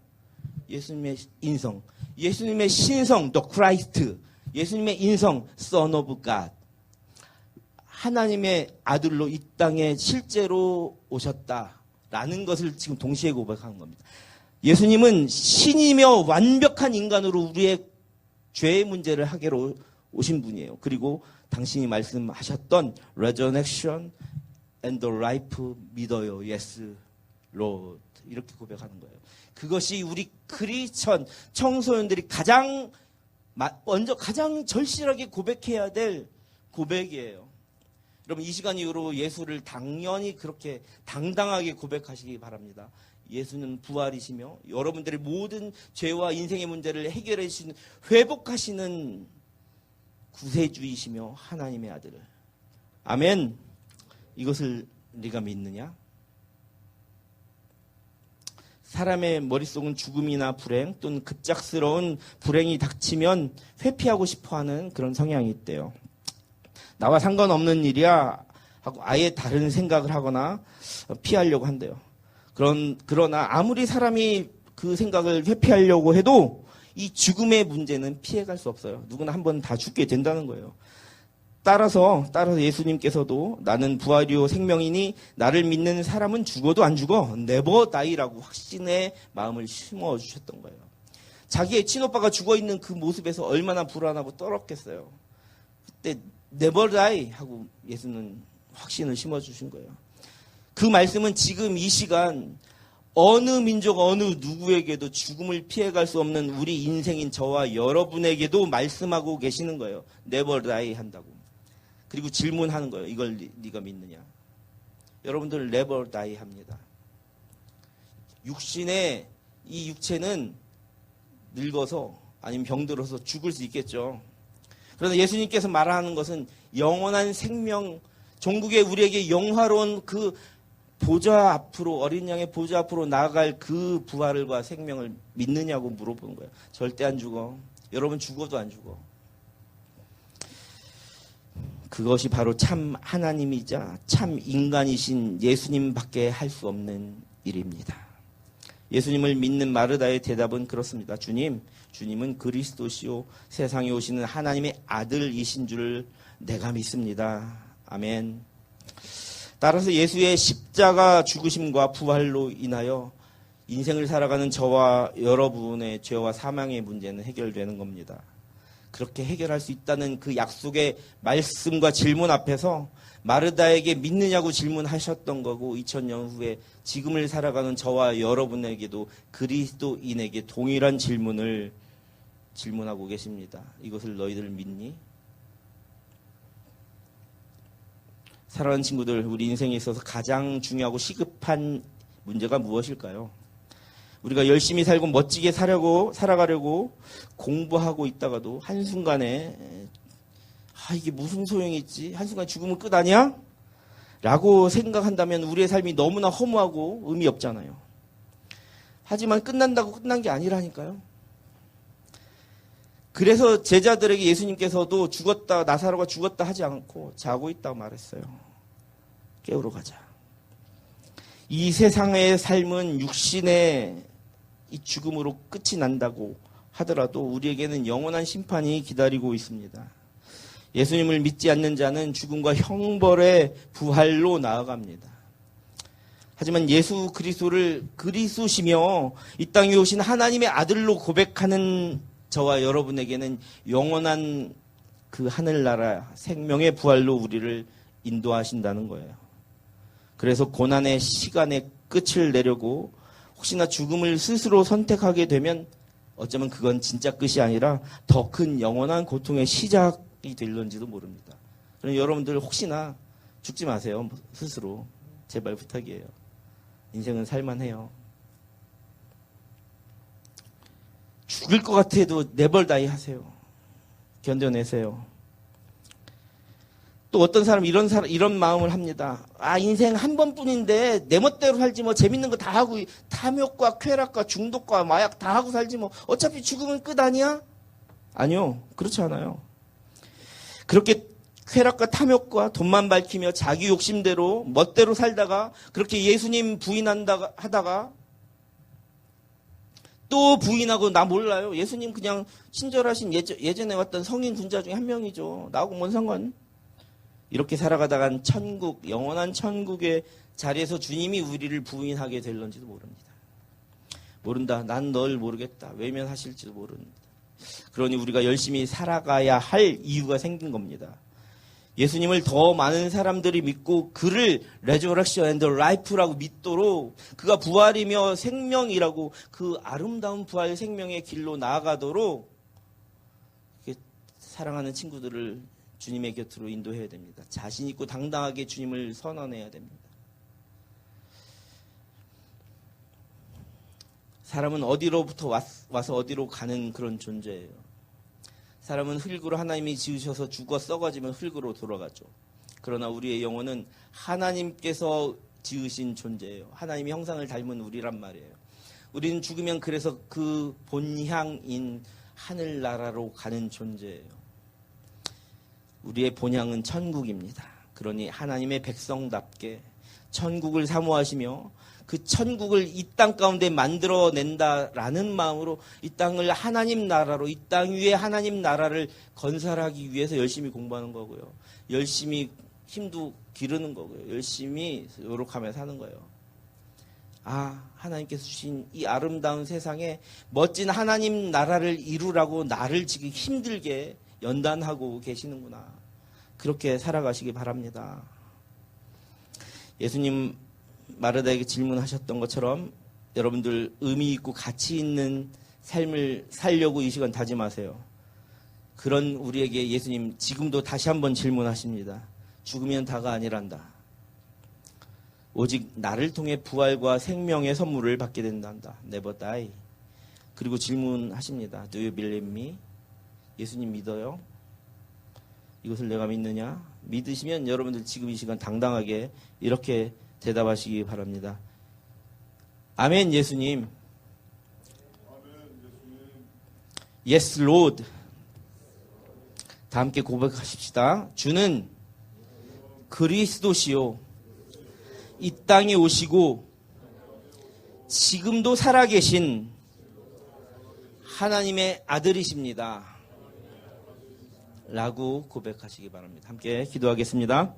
예수님의 인성. 예수님의 신성, the Christ. 예수님의 인성, Son of God. 하나님의 아들로 이 땅에 실제로 오셨다라는 것을 지금 동시에 고백하는 겁니다. 예수님은 신이며 완벽한 인간으로 우리의 죄의 문제를 해결하러 오신 분이에요. 그리고 당신이 말씀하셨던 resurrection and the life 믿어요. Yes, Lord. 이렇게 고백하는 거예요. 그것이 우리 크리스천 청소년들이 먼저 가장 절실하게 고백해야 될 고백이에요. 여러분 이 시간 이후로 예수를 당연히 그렇게 당당하게 고백하시기 바랍니다. 예수는 부활이시며 여러분들의 모든 죄와 인생의 문제를 해결해 주시는 회복하시는 구세주이시며 하나님의 아들. 아멘. 이것을 네가 믿느냐? 사람의 머릿속은 죽음이나 불행 또는 급작스러운 불행이 닥치면 회피하고 싶어하는 그런 성향이 있대요. 나와 상관없는 일이야 하고 아예 다른 생각을 하거나 피하려고 한대요. 그러나 아무리 사람이 그 생각을 회피하려고 해도 이 죽음의 문제는 피해갈 수 없어요. 누구나 한 번 다 죽게 된다는 거예요. 따라서 예수님께서도 나는 부활이요 생명이니 나를 믿는 사람은 죽어도 안 죽어 never die라고 확신의 마음을 심어주셨던 거예요. 자기의 친오빠가 죽어있는 그 모습에서 얼마나 불안하고 떨었겠어요. 그때 never die 하고 예수는 확신을 심어주신 거예요. 그 말씀은 지금 이 시간 어느 민족 어느 누구에게도 죽음을 피해갈 수 없는 우리 인생인 저와 여러분에게도 말씀하고 계시는 거예요. never die 한다고. 그리고 질문하는 거예요. 이걸 네가 믿느냐. 여러분들 never die 합니다. 육신의 이 육체는 늙어서 아니면 병들어서 죽을 수 있겠죠. 그러나 예수님께서 말하는 것은 영원한 생명, 종국에 우리에게 영화로운 그 보좌 앞으로 어린 양의 보좌 앞으로 나아갈 그 부활과 생명을 믿느냐고 물어보는 거예요. 절대 안 죽어. 여러분 죽어도 안 죽어. 그것이 바로 참 하나님이자 참 인간이신 예수님밖에 할 수 없는 일입니다. 예수님을 믿는 마르다의 대답은 그렇습니다. 주님은 그리스도시요 세상에 오시는 하나님의 아들이신 줄 내가 믿습니다. 아멘. 따라서 예수의 십자가 죽으심과 부활로 인하여 인생을 살아가는 저와 여러분의 죄와 사망의 문제는 해결되는 겁니다. 그렇게 해결할 수 있다는 그 약속의 말씀과 질문 앞에서 마르다에게 믿느냐고 질문하셨던 거고 2000년 후에 지금을 살아가는 저와 여러분에게도 그리스도인에게 동일한 질문을 질문하고 계십니다. 이것을 너희들 믿니? 사랑하는 친구들, 우리 인생에 있어서 가장 중요하고 시급한 문제가 무엇일까요? 우리가 열심히 살고 멋지게 살아가려고 공부하고 있다가도 한순간에 이게 무슨 소용이 있지? 한순간 죽으면 끝 아니야? 라고 생각한다면 우리의 삶이 너무나 허무하고 의미 없잖아요. 하지만 끝난다고 끝난 게 아니라니까요. 그래서 제자들에게 예수님께서도 죽었다, 나사로가 죽었다 하지 않고 자고 있다고 말했어요. 깨우러 가자. 이 세상의 삶은 육신의 이 죽음으로 끝이 난다고 하더라도 우리에게는 영원한 심판이 기다리고 있습니다. 예수님을 믿지 않는 자는 죽음과 형벌의 부활로 나아갑니다. 하지만 예수 그리스도를 그리스도시며 이 땅에 오신 하나님의 아들로 고백하는 저와 여러분에게는 영원한 그 하늘나라 생명의 부활로 우리를 인도하신다는 거예요. 그래서 고난의 시간의 끝을 내려고 혹시나 죽음을 스스로 선택하게 되면 어쩌면 그건 진짜 끝이 아니라 더 큰 영원한 고통의 시작이 될런지도 모릅니다. 그럼 여러분들 혹시나 죽지 마세요. 스스로. 제발 부탁이에요. 인생은 살만해요. 죽을 것 같아도 네벌다이 하세요. 견뎌내세요. 또 어떤 사람 이런 마음을 합니다. 인생 한 번뿐인데 내 멋대로 살지 뭐 재밌는 거 다 하고 탐욕과 쾌락과 중독과 마약 다 하고 살지 뭐 어차피 죽으면 끝 아니야? 아니요. 그렇지 않아요. 그렇게 쾌락과 탐욕과 돈만 밝히며 자기 욕심대로 멋대로 살다가 그렇게 예수님 부인한다 하다가 또 부인하고 나 몰라요. 예수님 그냥 친절하신 예전에 왔던 성인 군자 중에 한 명이죠. 나하고 뭔 상관? 이렇게 살아가다간 천국, 영원한 천국의 자리에서 주님이 우리를 부인하게 될런지도 모릅니다. 모른다. 난 널 모르겠다. 외면하실지도 모릅니다. 그러니 우리가 열심히 살아가야 할 이유가 생긴 겁니다. 예수님을 더 많은 사람들이 믿고 그를 Resurrection and Life라고 믿도록 그가 부활이며 생명이라고 그 아름다운 부활 생명의 길로 나아가도록 사랑하는 친구들을 주님의 곁으로 인도해야 됩니다. 자신 있고 당당하게 주님을 선언해야 됩니다. 사람은 어디로부터 와서 어디로 가는 그런 존재예요. 사람은 흙으로 하나님이 지으셔서 죽어 썩어지면 흙으로 돌아가죠. 그러나 우리의 영혼은 하나님께서 지으신 존재예요. 하나님의 형상을 닮은 우리란 말이에요. 우리는 죽으면 그래서 그 본향인 하늘나라로 가는 존재예요. 우리의 본향은 천국입니다. 그러니 하나님의 백성답게 천국을 사모하시며 그 천국을 이 땅 가운데 만들어낸다라는 마음으로 이 땅을 하나님 나라로 이 땅 위에 하나님 나라를 건설하기 위해서 열심히 공부하는 거고요. 열심히 힘도 기르는 거고요. 열심히 노력하며 사는 거예요. 하나님께서 주신 이 아름다운 세상에 멋진 하나님 나라를 이루라고 나를 지금 힘들게 연단하고 계시는구나. 그렇게 살아가시기 바랍니다. 예수님 마르다에게 질문하셨던 것처럼 여러분들 의미 있고 가치 있는 삶을 살려고 이 시간 다짐하세요. 그런 우리에게 예수님 지금도 다시 한번 질문하십니다. 죽으면 다가 아니란다. 오직 나를 통해 부활과 생명의 선물을 받게 된단다. Never die. 그리고 질문하십니다. Do you believe me? 예수님 믿어요? 이것을 내가 믿느냐? 믿으시면 여러분들 지금 이 시간 당당하게 이렇게 대답하시기 바랍니다. 아멘 예수님. Yes Lord. 다 함께 고백하십시다. 주는 그리스도시요 이 땅에 오시고 지금도 살아계신 하나님의 아들이십니다. 라고 고백하시기 바랍니다. 함께 기도하겠습니다.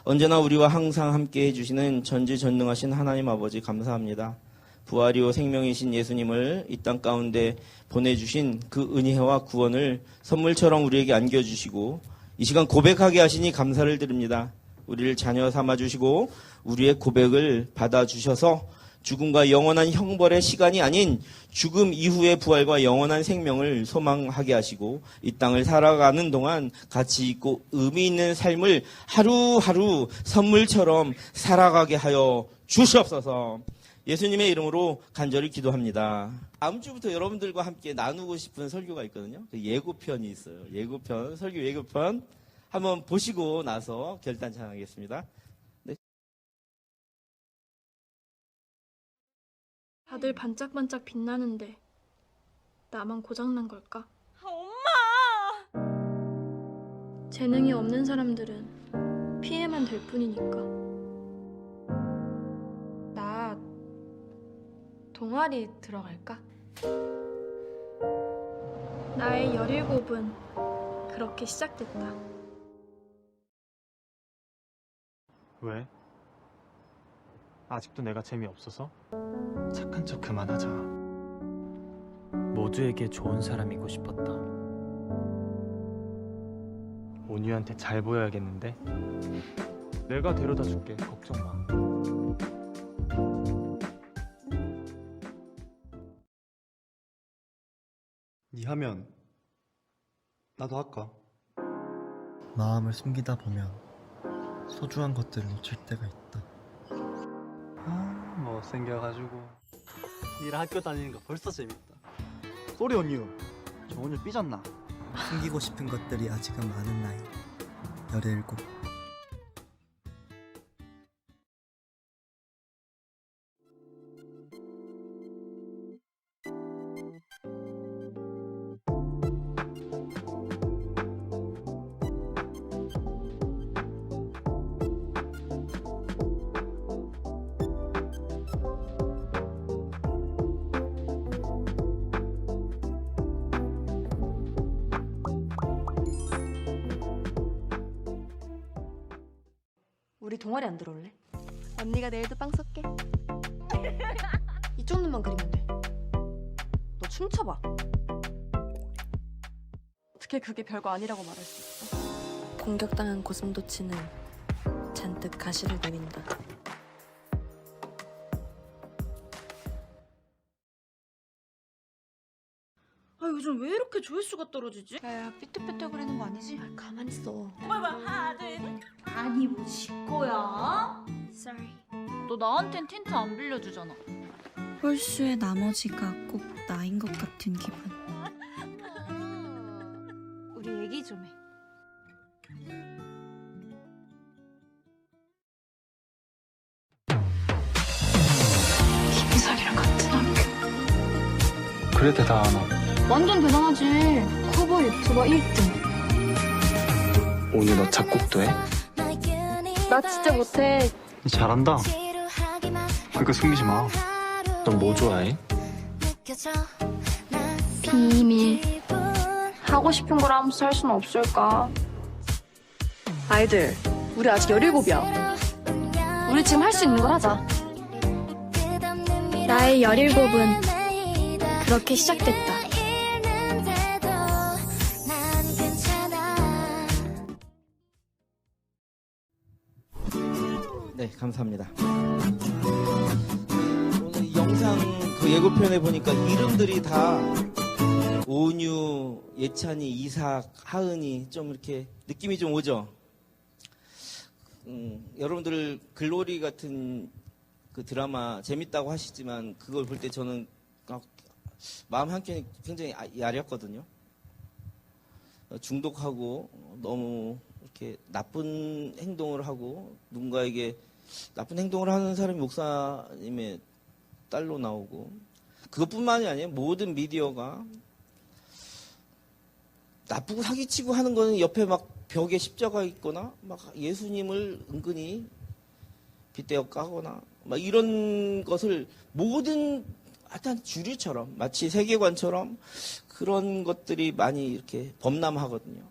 언제나 우리와 항상 함께 해주시는 전지전능하신 하나님 아버지 감사합니다. 부활이요 생명이신 예수님을 이 땅 가운데 보내주신 그 은혜와 구원을 선물처럼 우리에게 안겨주시고 이 시간 고백하게 하시니 감사를 드립니다. 우리를 자녀 삼아주시고 우리의 고백을 받아주셔서 죽음과 영원한 형벌의 시간이 아닌 죽음 이후의 부활과 영원한 생명을 소망하게 하시고 이 땅을 살아가는 동안 가치 있고 의미 있는 삶을 하루하루 선물처럼 살아가게 하여 주시옵소서. 예수님의 이름으로 간절히 기도합니다. 다음 주부터 여러분들과 함께 나누고 싶은 설교가 있거든요. 그 예고편이 있어요. 예고편, 설교 예고편 한번 보시고 나서 결단 찬양하겠습니다. 네. 다들 반짝반짝 빛나는데 나만 고장난 걸까? 엄마! 재능이 없는 사람들은 피해만 될 뿐이니까. 나 동아리 들어갈까? 나의 17은 그렇게 시작됐다. 왜? 아직도 내가 재미없어서? 착한 척 그만하자. 모두에게 좋은 사람이고 싶었다. 온유한테 잘 보여야겠는데? 내가 데려다 줄게. 걱정 마. 네 하면 나도 할까? 마음을 숨기다 보면 소중한 것들을 놓칠 때가 있다. 못생겨가지고 니랑 학교 다니는 거 벌써 재밌다. 쏘리 온유, 저 오늘 삐졌나? 숨기고 싶은 것들이 아직은 많은 나이 17. 우리 동아리 안 들어올래? 언니가 내일도 빵 쏠게. 이쪽 눈만 그리면 돼. 너 춤춰봐. 어떻게 그게 별거 아니라고 말할 수 있어? 공격당한 고슴도치는 잔뜩 가시를 내린다. 아 요즘 왜 이렇게 조회수가 떨어지지? 야야 삐뚤빼뚤거리는 거 아니지? 가만히 있어. 뭐야 하나 둘 셋. 아니 뭐 지거야? Sorry. 너 나한텐 틴트 안 빌려주잖아. 홀수의 나머지가 꼭 나인 것 같은 기분. 우리 얘기 좀 해. 김희설이랑 같은 학교. 그래 대단하나? 완전 대단하지. 커버 유튜버 1등. 온유 너 작곡도 해? 나 진짜 못해. 잘한다. 그러니까 숨기지 마. 넌 뭐 좋아해? 비밀. 하고 싶은 걸 아무튼 할 수는 없을까? 아이들, 우리 아직 17이야. 우리 지금 할 수 있는 걸 하자. 나의 17은 그렇게 시작됐다. 네, 감사합니다. 오늘 이 영상 그 예고편에 보니까 이름들이 다 온유, 예찬이, 이삭, 하은이 좀 이렇게 느낌이 좀 오죠? 여러분들 글로리 같은 그 드라마 재밌다고 하시지만 그걸 볼 때 저는 마음 한켠이 굉장히 야렸거든요. 중독하고 너무 이렇게 나쁜 행동을 하고 누군가에게 나쁜 행동을 하는 사람이 목사님의 딸로 나오고 그것뿐만이 아니에요. 모든 미디어가 나쁘고 사기치고 하는 거는 옆에 막 벽에 십자가 있거나 막 예수님을 은근히 빗대어 까거나 막 이런 것을 모든 하여튼 주류처럼 마치 세계관처럼 그런 것들이 많이 이렇게 범람하거든요.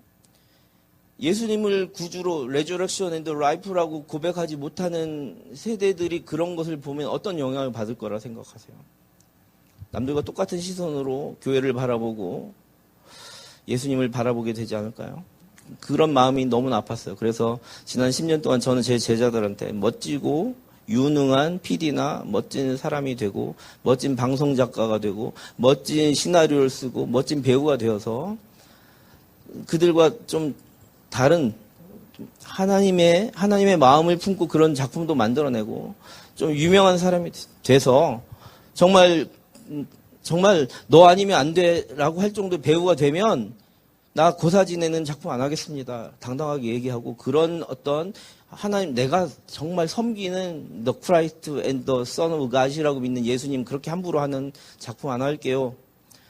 예수님을 구주로 레저렉션 앤드 라이프라고 고백하지 못하는 세대들이 그런 것을 보면 어떤 영향을 받을 거라 생각하세요? 남들과 똑같은 시선으로 교회를 바라보고 예수님을 바라보게 되지 않을까요? 그런 마음이 너무나 아팠어요. 그래서 지난 10년 동안 저는 제 제자들한테 멋지고 유능한 PD나 멋진 사람이 되고 멋진 방송 작가가 되고 멋진 시나리오를 쓰고 멋진 배우가 되어서 그들과 좀 다른 하나님의 마음을 품고 그런 작품도 만들어내고 좀 유명한 사람이 돼서 정말 너 아니면 안 돼라고 할 정도의 배우가 되면 나 고사 지내는 작품 안 하겠습니다. 당당하게 얘기하고 그런 어떤 하나님 내가 정말 섬기는 The Christ and the Son of God이라고 믿는 예수님 그렇게 함부로 하는 작품 안 할게요.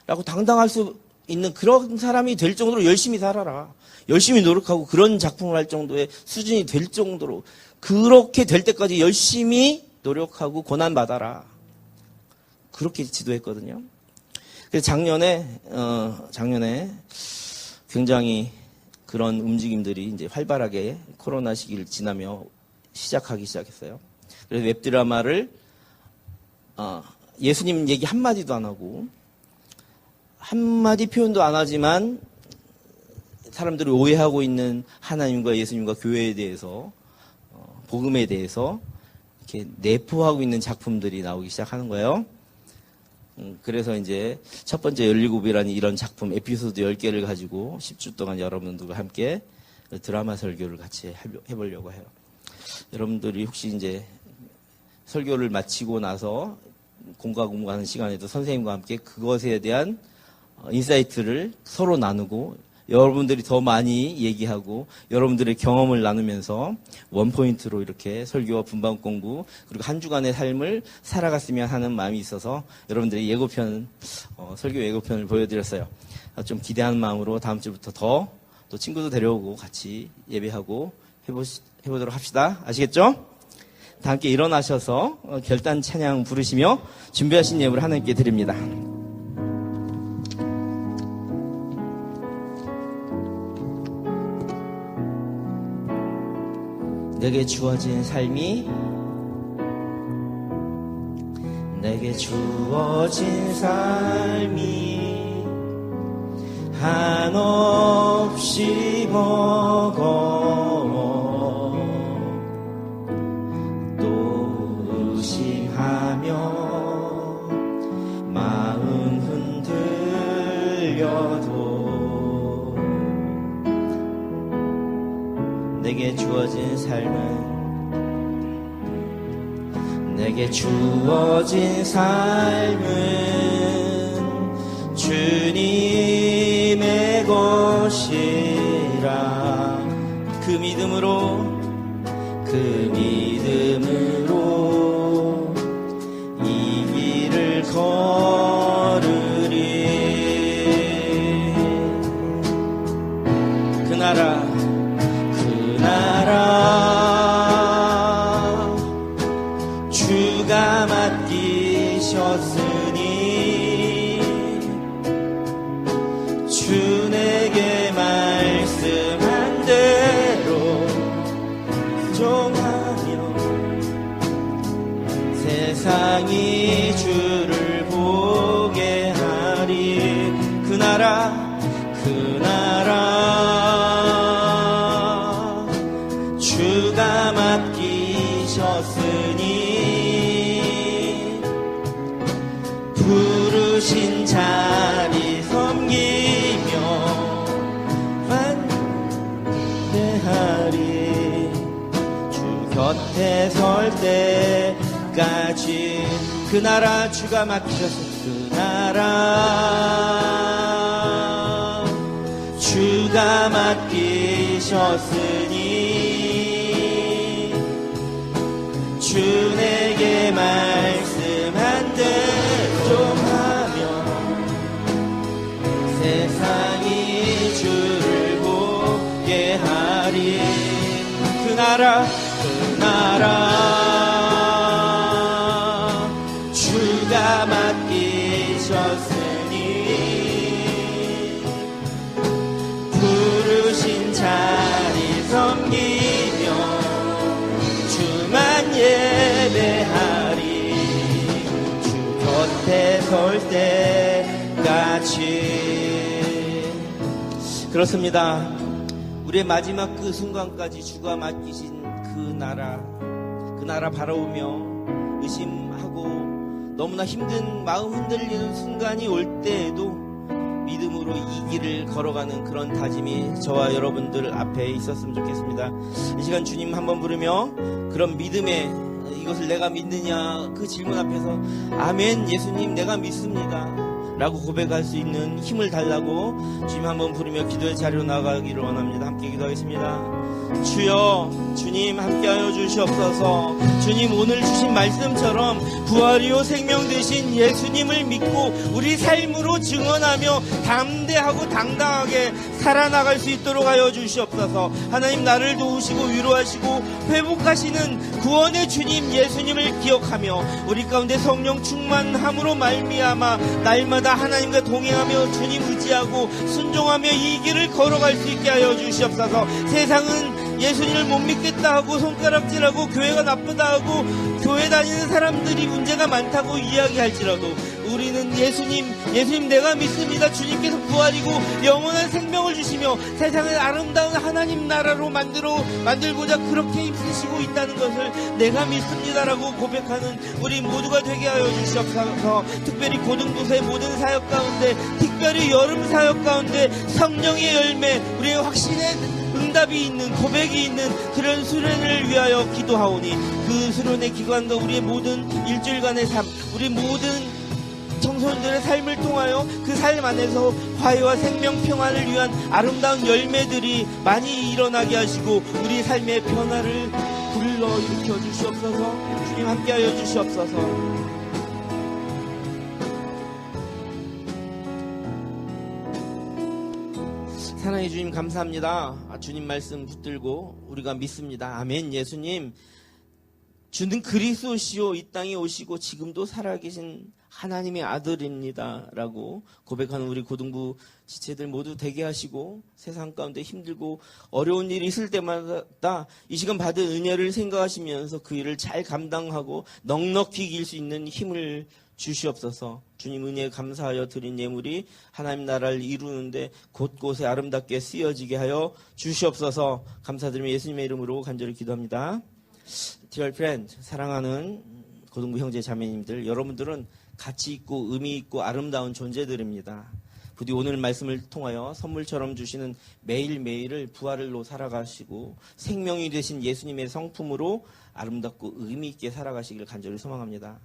라고 당당할 수 있는 그런 사람이 될 정도로 열심히 살아라. 열심히 노력하고 그런 작품을 할 정도의 수준이 될 정도로 그렇게 될 때까지 열심히 노력하고 고난받아라. 그렇게 지도했거든요. 그래서 작년에 굉장히 그런 움직임들이 이제 활발하게 코로나 시기를 지나며 시작하기 시작했어요. 그래서 웹드라마를 예수님 얘기 한마디도 안 하고 한마디 표현도 안 하지만 사람들이 오해하고 있는 하나님과 예수님과 교회에 대해서 복음에 대해서 이렇게 내포하고 있는 작품들이 나오기 시작하는 거예요. 그래서 이제 첫 번째 17이라는 이런 작품 에피소드 10개를 가지고 10주 동안 여러분들과 함께 드라마 설교를 같이 해보려고 해요. 여러분들이 혹시 이제 설교를 마치고 나서 공부하는 시간에도 선생님과 함께 그것에 대한 인사이트를 서로 나누고 여러분들이 더 많이 얘기하고 여러분들의 경험을 나누면서 원포인트로 이렇게 설교와 분반 공부 그리고 한 주간의 삶을 살아갔으면 하는 마음이 있어서 여러분들의 예고편 설교 예고편을 보여드렸어요. 좀 기대하는 마음으로 다음 주부터 더 또 친구도 데려오고 같이 예배하고 해보도록 합시다. 아시겠죠? 다 함께 일어나셔서 결단 찬양 부르시며 준비하신 예물을 하나님께 드립니다. 내게 주어진 삶이 한없이 버거워 또 의심하며 마음 흔들려도 내게 주어진 삶은 주님의 것이라 그 믿음으로 이 길을 걸으리 그 나라 주가 맡기셨으니 주 내게 말씀한 대로 정하며 세상이 주를 보게 하리 그 나라 주가 맡기셨으니 부르신 자리 섬기며 반대하리 주 곁에 설 때까지 그 나라 주가 맡기셨으니 그 나라 주가 맡기셨으니 주 내게 말씀한 대로 하며 세상이 주를 보게 하리 그 나라 설 때까지. 그렇습니다. 우리의 마지막 그 순간까지 주가 맡기신 그 나라 바라보며 의심하고 너무나 힘든 마음 흔들리는 순간이 올 때에도 믿음으로 이 길을 걸어가는 그런 다짐이 저와 여러분들 앞에 있었으면 좋겠습니다. 이 시간 주님 한번 부르며 그런 믿음의 이것을 내가 믿느냐 그 질문 앞에서 아멘 예수님 내가 믿습니다 라고 고백할 수 있는 힘을 달라고 주님 한번 부르며 기도의 자리로 나가기를 원합니다. 함께 기도하겠습니다. 주여 주님 함께하여 주시옵소서. 주님 오늘 주신 말씀처럼 부활이요 생명 되신 예수님을 믿고 우리 삶으로 증언하며 담대하고 당당하게 살아나갈 수 있도록 하여 주시옵소서. 하나님 나를 도우시고 위로하시고 회복하시는 구원의 주님 예수님을 기억하며 우리 가운데 성령 충만함으로 말미암아 날마다 하나님과 동행하며 주님 의지하고 순종하며 이 길을 걸어갈 수 있게 하여 주시옵소서. 세상은 예수님을 못 믿겠다 하고 손가락질하고 교회가 나쁘다 하고 교회 다니는 사람들이 문제가 많다고 이야기할지라도 우리는 예수님 내가 믿습니다. 주님께서 부활이고 영원한 생명을 주시며 세상을 아름다운 하나님 나라로 만들고자 그렇게 힘쓰시고 있다는 것을 내가 믿습니다라고 고백하는 우리 모두가 되게 하여 주시옵소서. 특별히 고등부서의 모든 사역 가운데 특별히 여름 사역 가운데 성령의 열매 우리의 확신의 응답이 있는 고백이 있는 그런 수련을 위하여 기도하오니 그 수련의 기간과 우리의 모든 일주일간의 삶 우리 모든 청소년들의 삶을 통하여 그 삶 안에서 화해와 생명 평안을 위한 아름다운 열매들이 많이 일어나게 하시고 우리 삶의 변화를 불러일으켜 주시옵소서. 주님 함께하여 주시옵소서. 사랑해 주님 감사합니다. 주님 말씀 붙들고 우리가 믿습니다. 아멘. 예수님 주는 그리스도시요 이 땅에 오시고 지금도 살아계신 하나님의 아들입니다 라고 고백하는 우리 고등부 지체들 모두 되게 하시고 세상 가운데 힘들고 어려운 일이 있을 때마다 이 시간 받은 은혜를 생각하시면서 그 일을 잘 감당하고 넉넉히 이길 수 있는 힘을 주시옵소서. 주님 은혜에 감사하여 드린 예물이 하나님 나라를 이루는데 곳곳에 아름답게 쓰여지게 하여 주시옵소서. 감사드리며 예수님의 이름으로 간절히 기도합니다. Dear friend, 사랑하는 고등부 형제 자매님들, 여러분들은 가치 있고 의미 있고 아름다운 존재들입니다. 부디 오늘 말씀을 통하여 선물처럼 주시는 매일매일을 부활로 살아가시고 생명이 되신 예수님의 성품으로 아름답고 의미 있게 살아가시기를 간절히 소망합니다.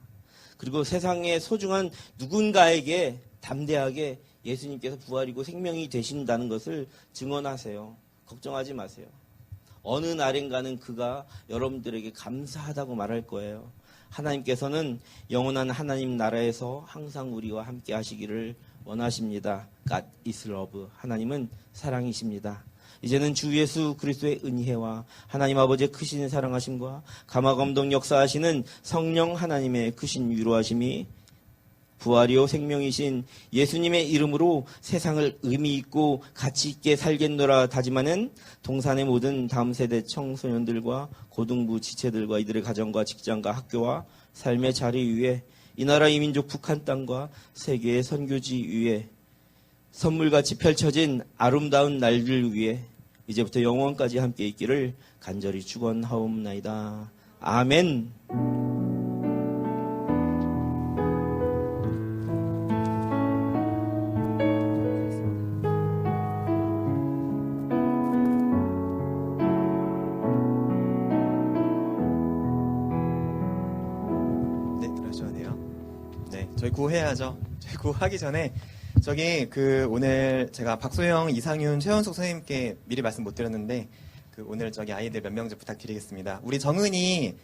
그리고 세상의 소중한 누군가에게 담대하게 예수님께서 부활이고 생명이 되신다는 것을 증언하세요. 걱정하지 마세요. 어느 날인가는 그가 여러분들에게 감사하다고 말할 거예요. 하나님께서는 영원한 하나님 나라에서 항상 우리와 함께 하시기를 원하십니다. God is love. 하나님은 사랑이십니다. 이제는 주 예수 그리스도의 은혜와 하나님 아버지의 크신 사랑하심과 감화감동 역사하시는 성령 하나님의 크신 위로하심이 부활이요 생명이신 예수님의 이름으로 세상을 의미 있고 가치 있게 살겠노라 다짐하는 동산의 모든 다음 세대 청소년들과 고등부 지체들과 이들의 가정과 직장과 학교와 삶의 자리 위에 이 나라 이 민족 북한 땅과 세계의 선교지 위에 선물같이 펼쳐진 아름다운 날들 위에 이제부터 영원까지 함께 있기를 간절히 축원하옵나이다. 아멘. 저희 구호해야죠. 저희 구호하기 전에 오늘 제가 박소영, 이상윤, 최원숙 선생님께 미리 말씀 못 드렸는데 오늘 아이들 몇 명 좀 부탁드리겠습니다. 우리 정은이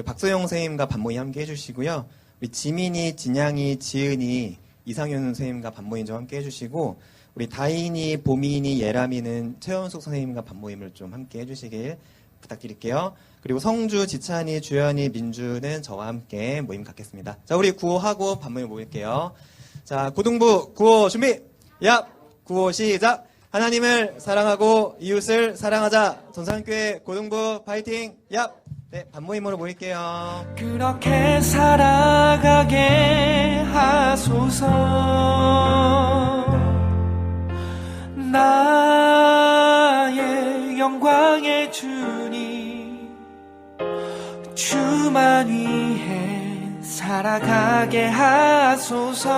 박소영 선생님과 반모임 함께 해주시고요. 우리 지민이, 진양이, 지은이, 이상윤 선생님과 반모임 좀 함께 해주시고 우리 다인이, 보민이, 예람이는 최원숙 선생님과 반모임을 좀 함께 해주시길 부탁드릴게요. 그리고 성주, 지찬이, 주연이, 민주는 저와 함께 모임 갖겠습니다. 자, 우리 구호하고 반모임 모일게요. 자, 고등부 구호 준비! 야! 구호 시작! 하나님을 사랑하고 이웃을 사랑하자. 전산교회 고등부 파이팅! 얍! 네, 반모임으로 모일게요. 그렇게 살아가게 하소서. 나의 영광의 주님, 주만 위해 살아가게 하소서.